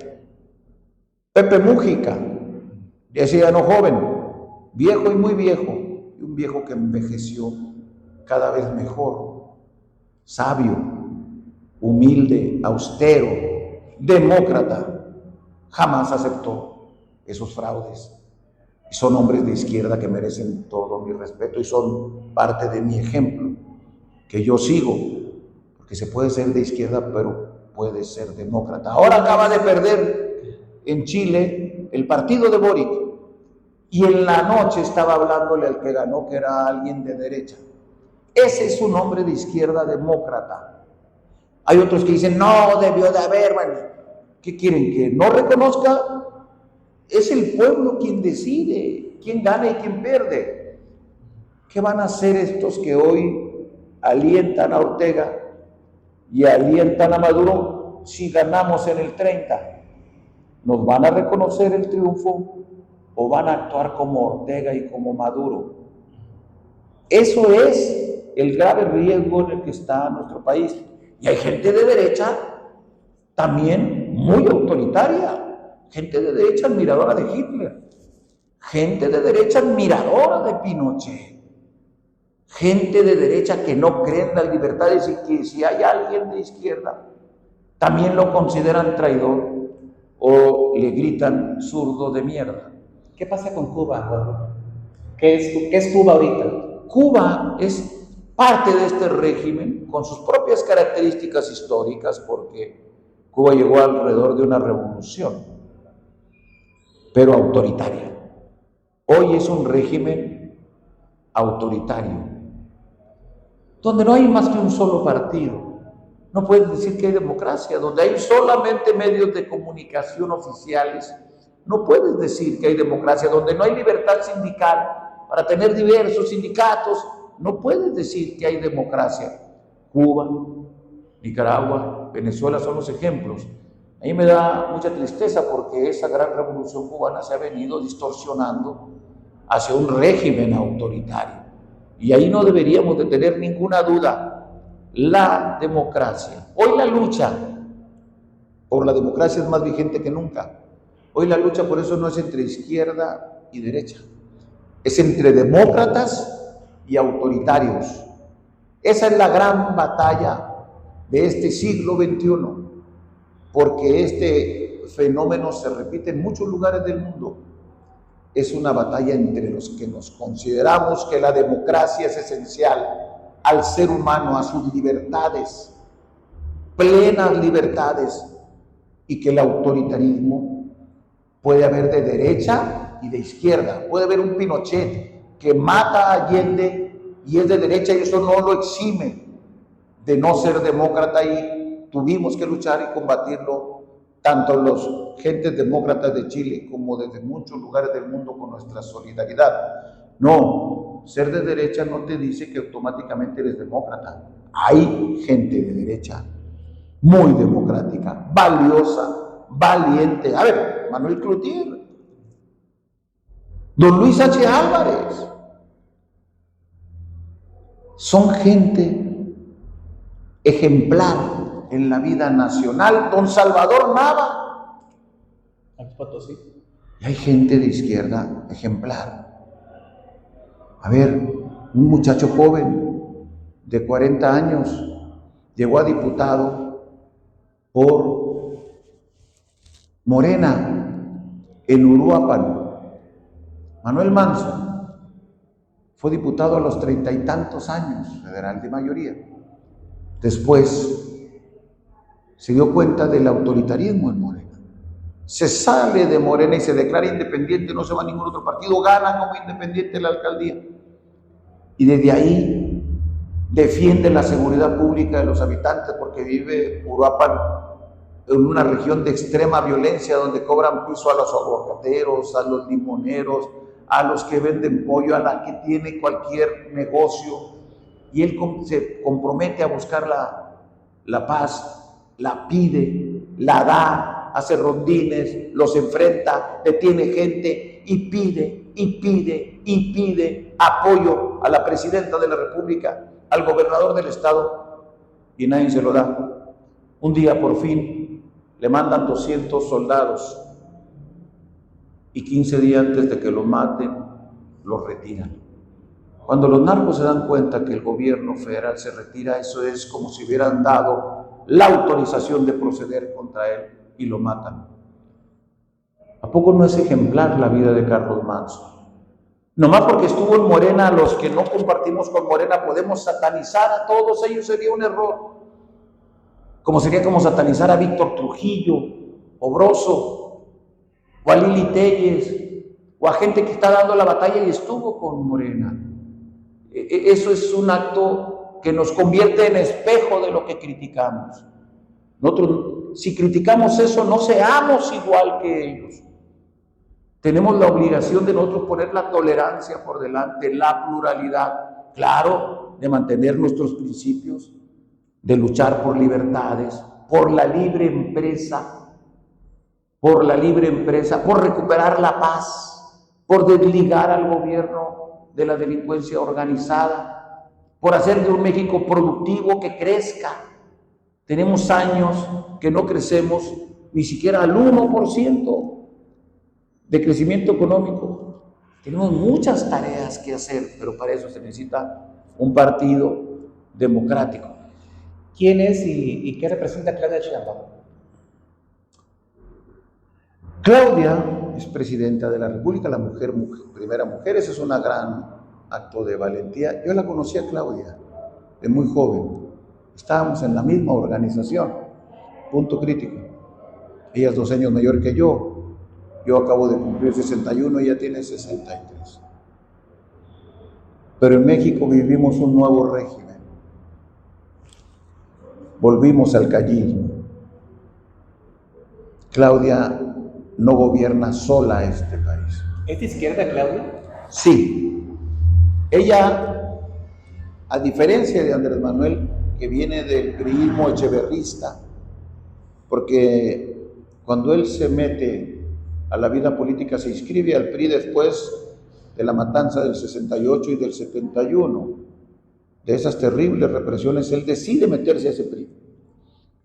Pepe Mújica, decía no joven, viejo y muy viejo, y un viejo que envejeció cada vez mejor, sabio, humilde, austero, demócrata, jamás aceptó esos fraudes. Y son hombres de izquierda que merecen todo mi respeto y son parte de mi ejemplo, que yo sigo, porque se puede ser de izquierda, pero puede ser demócrata. Ahora acaba de perder en Chile el partido de Boric, y en la noche estaba hablándole al que ganó, que era alguien de derecha. Ese es un hombre de izquierda demócrata. Hay otros que dicen, no, debió de haber, bueno, ¿qué quieren? ¿Que no reconozca? Es el pueblo quien decide quién gana y quién pierde. ¿Qué van a hacer estos que hoy alientan a Ortega y alientan a Maduro si ganamos en el 30? ¿Nos van a reconocer el triunfo o van a actuar como Ortega y como Maduro? Eso es el grave riesgo en el que está nuestro país. Y hay gente de derecha también muy autoritaria, gente de derecha admiradora de Hitler, gente de derecha admiradora de Pinochet, gente de derecha que no cree en las libertades y que si hay alguien de izquierda también lo consideran traidor o le gritan zurdo de mierda. ¿Qué pasa con Cuba, Guadalupe? ¿Qué es Cuba ahorita? Cuba es parte de este régimen con sus propias características históricas, porque Cuba llegó alrededor de una revolución, pero autoritaria. Hoy es un régimen autoritario, donde no hay más que un solo partido. No puedes decir que hay democracia, donde hay solamente medios de comunicación oficiales. No puedes decir que hay democracia, donde no hay libertad sindical para tener diversos sindicatos. No puedes decir que hay democracia. Cuba, Nicaragua, Venezuela son los ejemplos. A mí me da mucha tristeza porque esa gran revolución cubana se ha venido distorsionando hacia un régimen autoritario. Y ahí no deberíamos de tener ninguna duda. La democracia. Hoy la lucha por la democracia es más vigente que nunca. Hoy la lucha por eso no es entre izquierda y derecha. Es entre demócratas y autoritarios. Esa es la gran batalla de este siglo XXI, porque este fenómeno se repite en muchos lugares del mundo. Es una batalla entre los que nos consideramos que la democracia es esencial al ser humano, a sus libertades, plenas libertades, y que el autoritarismo puede haber de derecha y de izquierda. Puede haber un Pinochet que mata a Allende y es de derecha, y eso no lo exime de no ser demócrata, y tuvimos que luchar y combatirlo tanto los gentes demócratas de Chile como desde muchos lugares del mundo con nuestra solidaridad. No, ser de derecha no te dice que automáticamente eres demócrata. Hay gente de derecha muy democrática, valiosa, valiente. A ver, Manuel Cloutier, don Luis H. Álvarez, son gente ejemplar en la vida nacional. Don Salvador Nava, y hay gente de izquierda ejemplar. A ver, un muchacho joven de 40 años llegó a diputado por Morena en Uruapan, Manuel Manso fue diputado a los 30 y tantos años, federal de mayoría. Después se dio cuenta del autoritarismo en Morena. Se sale de Morena y se declara independiente, no se va a ningún otro partido, gana como independiente la alcaldía. Y desde ahí defiende la seguridad pública de los habitantes, porque vive Uruapan en una región de extrema violencia, donde cobran piso a los aguacateros, a los limoneros, a los que venden pollo, a la que tiene cualquier negocio. Y él se compromete a buscar la paz, la pide, la da, hace rondines, los enfrenta, detiene gente y pide apoyo a la presidenta de la República, al gobernador del estado, y nadie se lo da. Un día por fin le mandan 200 soldados y 15 días antes de que lo maten, los retiran. Cuando los narcos se dan cuenta que el gobierno federal se retira, eso es como si hubieran dado la autorización de proceder contra él y lo matan. ¿A poco no es ejemplar la vida de Carlos Manso? Nomás porque estuvo en Morena, los que no compartimos con Morena podemos satanizar a todos ellos, sería un error. Sería como satanizar a Víctor Trujillo, o Broso, o a Lili Telles, o a gente que está dando la batalla y estuvo con Morena. Eso es un acto que nos convierte en espejo de lo que criticamos. Nosotros, si criticamos eso, no seamos igual que ellos. Tenemos la obligación de nosotros poner la tolerancia por delante, la pluralidad, claro, de mantener nuestros principios, de luchar por libertades, por la libre empresa, por recuperar la paz, por desligar al gobierno de la delincuencia organizada, por hacer de un México productivo que crezca. Tenemos años que no crecemos ni siquiera al 1% de crecimiento económico. Tenemos muchas tareas que hacer, pero para eso se necesita un partido democrático. ¿Quién es y qué representa Claudia Sheinbaum? Claudia es presidenta de la República, la primera mujer. Ese es un gran acto de valentía. Yo la conocí a Claudia de muy joven. Estábamos en la misma organización, Punto Crítico. Ella es 2 años mayor que yo. Yo acabo de cumplir 61, ella tiene 63. Pero en México vivimos un nuevo régimen. Volvimos al callismo. Claudia no gobierna sola este país. ¿Es de izquierda, Claudia? Sí. Ella, a diferencia de Andrés Manuel, que viene del priismo echeverrista, porque cuando él se mete a la vida política, se inscribe al PRI después de la matanza del 68 y del 71, de esas terribles represiones, él decide meterse a ese PRI.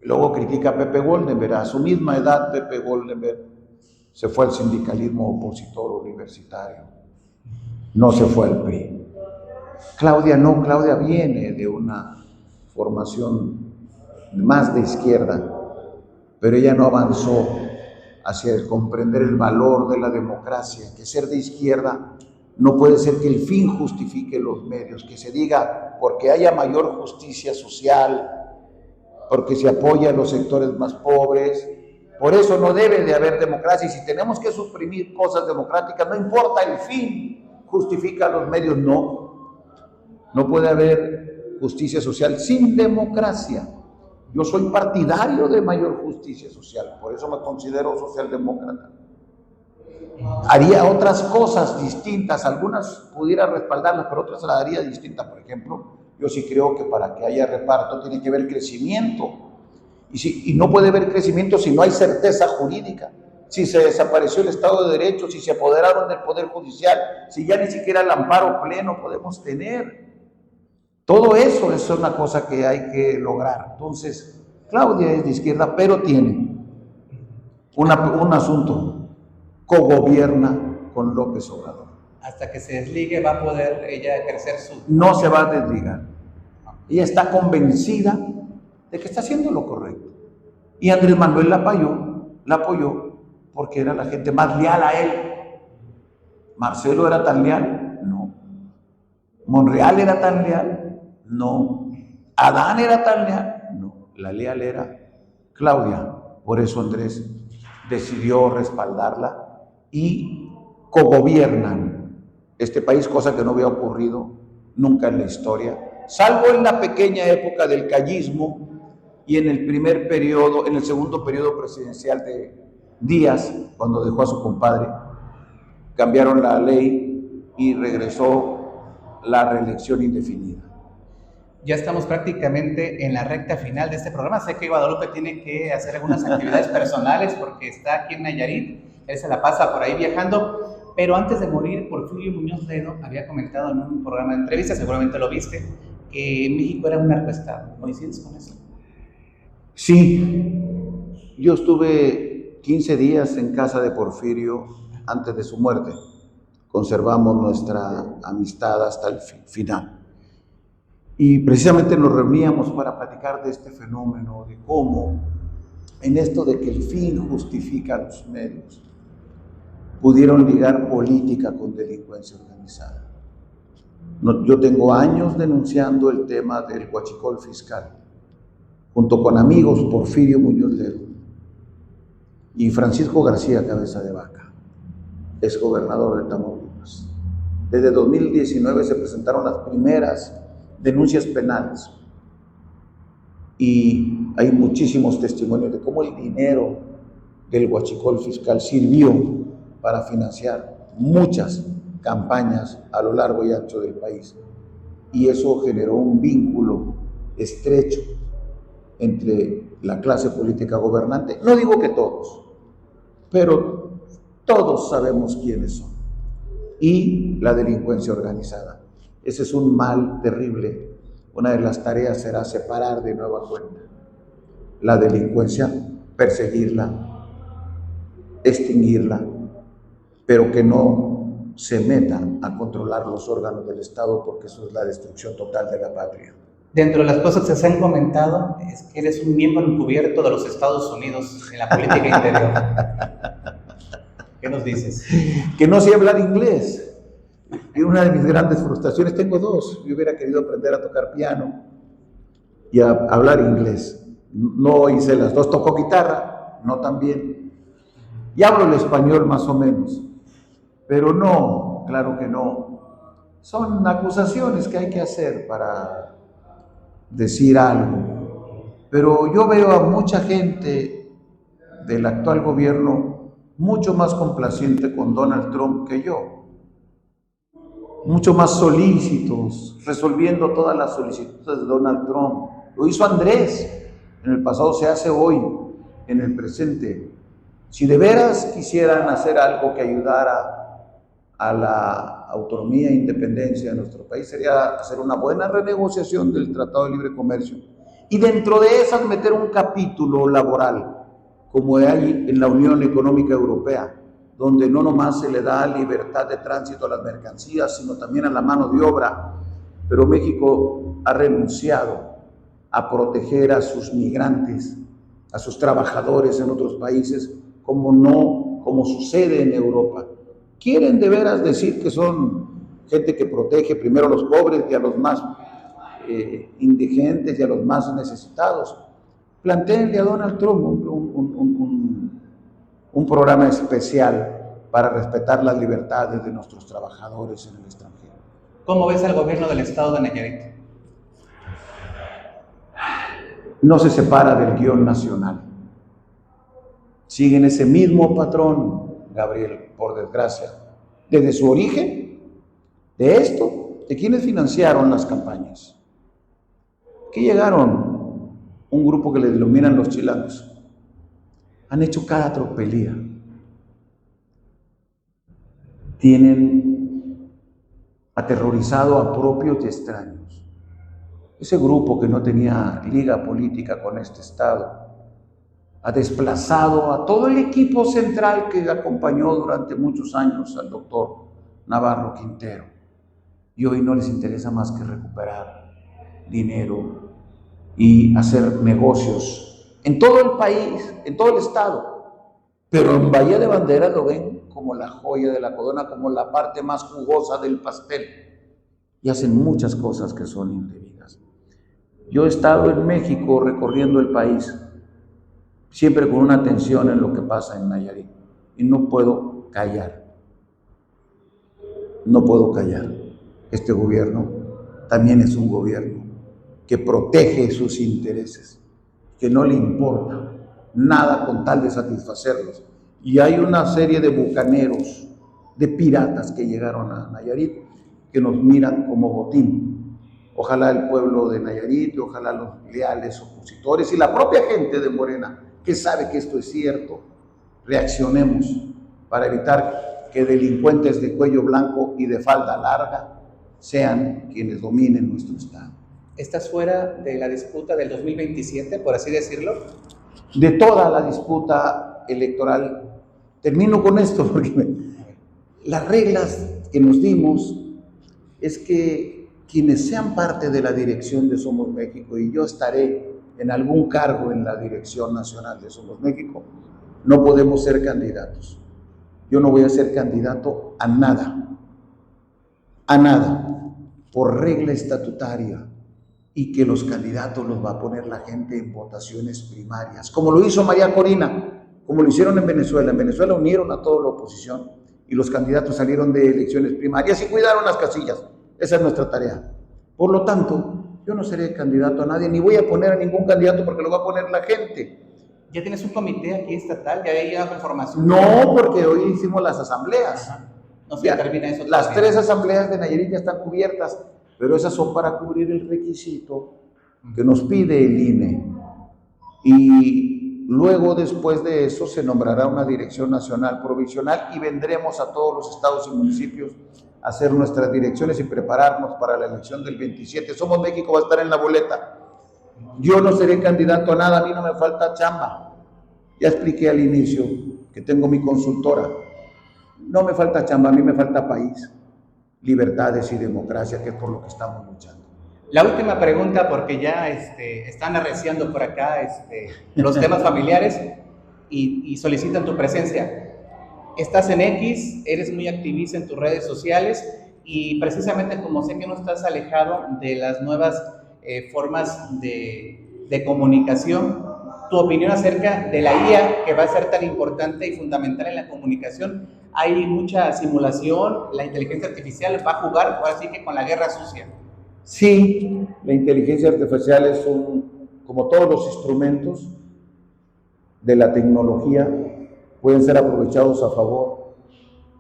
Luego critica a Pepe Goldenberg. A su misma edad, Pepe Goldenberg se fue al sindicalismo opositor universitario, no se fue al PRI. Claudia no, Claudia viene de una formación más de izquierda, pero ella no avanzó hacia el comprender el valor de la democracia, que ser de izquierda no puede ser que el fin justifique los medios, que se diga porque haya mayor justicia social, porque se apoya a los sectores más pobres, por eso no debe de haber democracia, y si tenemos que suprimir cosas democráticas, no importa el fin, justifica los medios, no puede haber justicia social sin democracia. Yo soy partidario de mayor justicia social, por eso me considero socialdemócrata. Haría otras cosas distintas, algunas pudiera respaldarlas, pero otras las haría distintas. Por ejemplo, yo sí creo que para que haya reparto tiene que haber crecimiento, y no puede haber crecimiento si no hay certeza jurídica, si se desapareció el Estado de Derecho, si se apoderaron del Poder Judicial, si ya ni siquiera el amparo pleno podemos tener. Todo eso es una cosa que hay que lograr. Entonces, Claudia es de izquierda, pero tiene un asunto: cogobierna con López Obrador. Hasta que se desligue va a poder ella ejercer su... No se va a desligar. Ella está convencida de que está haciendo lo correcto. Y Andrés Manuel la apoyó porque era la gente más leal a él. ¿Marcelo era tan leal? No. ¿Monreal era tan leal? No. ¿Adán era tan leal? No. La leal era Claudia. Por eso Andrés decidió respaldarla y cogobiernan este país, cosa que no había ocurrido nunca en la historia, salvo en la pequeña época del callismo y en el segundo periodo presidencial de Díaz, cuando dejó a su compadre. Cambiaron la ley y regresó la reelección indefinida. Ya estamos prácticamente en la recta final de este programa. Sé que Guadalupe tiene que hacer algunas actividades personales porque está aquí en Nayarit. Él se la pasa por ahí viajando. Pero antes de morir, Porfirio Muñoz Ledo había comentado en un programa de entrevistas, seguramente lo viste, que México era un narcoestado. ¿Coincides con eso? Sí, yo estuve 15 días en casa de Porfirio antes de su muerte. Conservamos nuestra amistad hasta el final. Y precisamente nos reuníamos para platicar de este fenómeno, de cómo en esto de que el fin justifica los medios, pudieron ligar política con delincuencia organizada. Yo tengo años denunciando el tema del huachicol fiscal, junto con amigos Porfirio Muñoz Ledo y Francisco García Cabeza de Vaca, ex gobernador de Tamaulipas. Desde 2019 se presentaron las primeras denuncias penales y hay muchísimos testimonios de cómo el dinero del huachicol fiscal sirvió para financiar muchas campañas a lo largo y ancho del país, y eso generó un vínculo estrecho entre la clase política gobernante. No digo que todos, pero todos sabemos quiénes son, y la delincuencia organizada. Ese es un mal terrible. Una de las tareas será separar de nueva cuenta la delincuencia, perseguirla, extinguirla, pero que no se meta a controlar los órganos del Estado, porque eso es la destrucción total de la patria. Dentro de las cosas que se han comentado es que eres un miembro encubierto de los Estados Unidos en la política interior. ¿Qué nos dices? Que no sé hablar inglés. Y una de mis grandes frustraciones, tengo dos. Yo hubiera querido aprender a tocar piano y a hablar inglés. No hice las dos. Toco guitarra, no tan bien. Y hablo el español más o menos. Pero no, claro que no. Son acusaciones que hay que hacer para decir algo. Pero yo veo a mucha gente del actual gobierno mucho más complaciente con Donald Trump que yo. Mucho más solícitos, resolviendo todas las solicitudes de Donald Trump. Lo hizo Andrés, en el pasado se hace hoy, en el presente. Si de veras quisieran hacer algo que ayudara a la autonomía e independencia de nuestro país, sería hacer una buena renegociación del Tratado de Libre Comercio. Y dentro de esas meter un capítulo laboral, como hay en la Unión Económica Europea, donde no nomás se le da libertad de tránsito a las mercancías, sino también a la mano de obra. Pero México ha renunciado a proteger a sus migrantes, a sus trabajadores en otros países, como sucede en Europa. Quieren de veras decir que son gente que protege primero a los pobres y a los más indigentes y a los más necesitados. Plantéenle a Donald Trump un programa especial para respetar las libertades de nuestros trabajadores en el extranjero. ¿Cómo ves al gobierno del estado de Nayarit? No se separa del guión nacional. Siguen ese mismo patrón, Gabriel, por desgracia. Desde su origen, de esto, de quienes financiaron las campañas. Que llegaron un grupo que le denominan los chilangos. Han hecho cada tropelía. Tienen aterrorizado a propios y extraños. Ese grupo que no tenía liga política con este Estado ha desplazado a todo el equipo central que acompañó durante muchos años al doctor Navarro Quintero. Y hoy no les interesa más que recuperar dinero y hacer negocios en todo el país, en todo el estado. Pero en Bahía de Banderas lo ven como la joya de la corona, como la parte más jugosa del pastel. Y hacen muchas cosas que son indebidas. Yo he estado en México recorriendo el país, siempre con una atención en lo que pasa en Nayarit. Y no puedo callar. No puedo callar. Este gobierno también es un gobierno que protege sus intereses, que no le importa nada con tal de satisfacerlos. Y hay una serie de bucaneros, de piratas que llegaron a Nayarit, que nos miran como botín. Ojalá el pueblo de Nayarit, ojalá los leales opositores y la propia gente de Morena, que sabe que esto es cierto, reaccionemos para evitar que delincuentes de cuello blanco y de falda larga sean quienes dominen nuestro Estado. ¿Estás fuera de la disputa del 2027, por así decirlo? De toda la disputa electoral. Termino con esto porque las reglas que nos dimos es que quienes sean parte de la dirección de Somos México, y yo estaré en algún cargo en la dirección nacional de Somos México, no podemos ser candidatos. Yo no voy a ser candidato a nada, por regla estatutaria, y que los candidatos los va a poner la gente en votaciones primarias, como lo hizo María Corina, como lo hicieron en Venezuela. En Venezuela unieron a toda la oposición y los candidatos salieron de elecciones primarias y cuidaron las casillas. Esa es nuestra tarea. Por lo tanto, yo no seré candidato a nadie, ni voy a poner a ningún candidato porque lo va a poner la gente. ¿Ya tienes un comité aquí estatal? ¿Ya hay llegado información? No, porque hoy hicimos las asambleas. Ajá. No se termina eso. Las 3 asambleas de Nayarit ya están cubiertas, pero esas son para cubrir el requisito que nos pide el INE. Y luego, después de eso, se nombrará una dirección nacional provisional y vendremos a todos los estados y municipios a hacer nuestras direcciones y prepararnos para la elección del 27. Somos México va a estar en la boleta. Yo no seré candidato a nada, a mí no me falta chamba. Ya expliqué al inicio que tengo mi consultora. No me falta chamba, a mí me falta país, libertades y democracia, que es por lo que estamos luchando. La última pregunta, porque ya están arreciando por acá los temas familiares y solicitan tu presencia. Estás en X, eres muy activista en tus redes sociales y precisamente como sé que no estás alejado de las nuevas formas de comunicación, tu opinión acerca de la IA, que va a ser tan importante y fundamental en la comunicación. Hay mucha simulación, la inteligencia artificial va a jugar, ahora sí que con la guerra sucia. Sí, la inteligencia artificial es como todos los instrumentos de la tecnología, pueden ser aprovechados a favor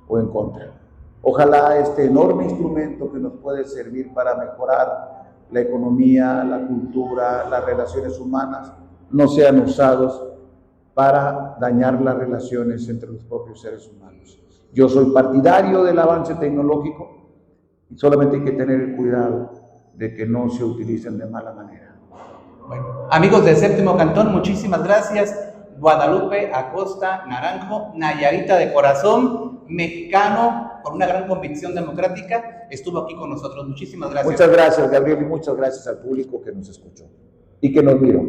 o en contra. Ojalá este enorme instrumento que nos puede servir para mejorar la economía, la cultura, las relaciones humanas, no sean usados para dañar las relaciones entre los propios seres humanos. Yo soy partidario del avance tecnológico y solamente hay que tener el cuidado de que no se utilicen de mala manera. Bueno, amigos del Séptimo Cantón, muchísimas gracias. Guadalupe Acosta Naranjo, nayarita de corazón, mexicano con una gran convicción democrática, estuvo aquí con nosotros. Muchísimas gracias. Muchas gracias, Gabriel, y muchas gracias al público que nos escuchó y que nos miró.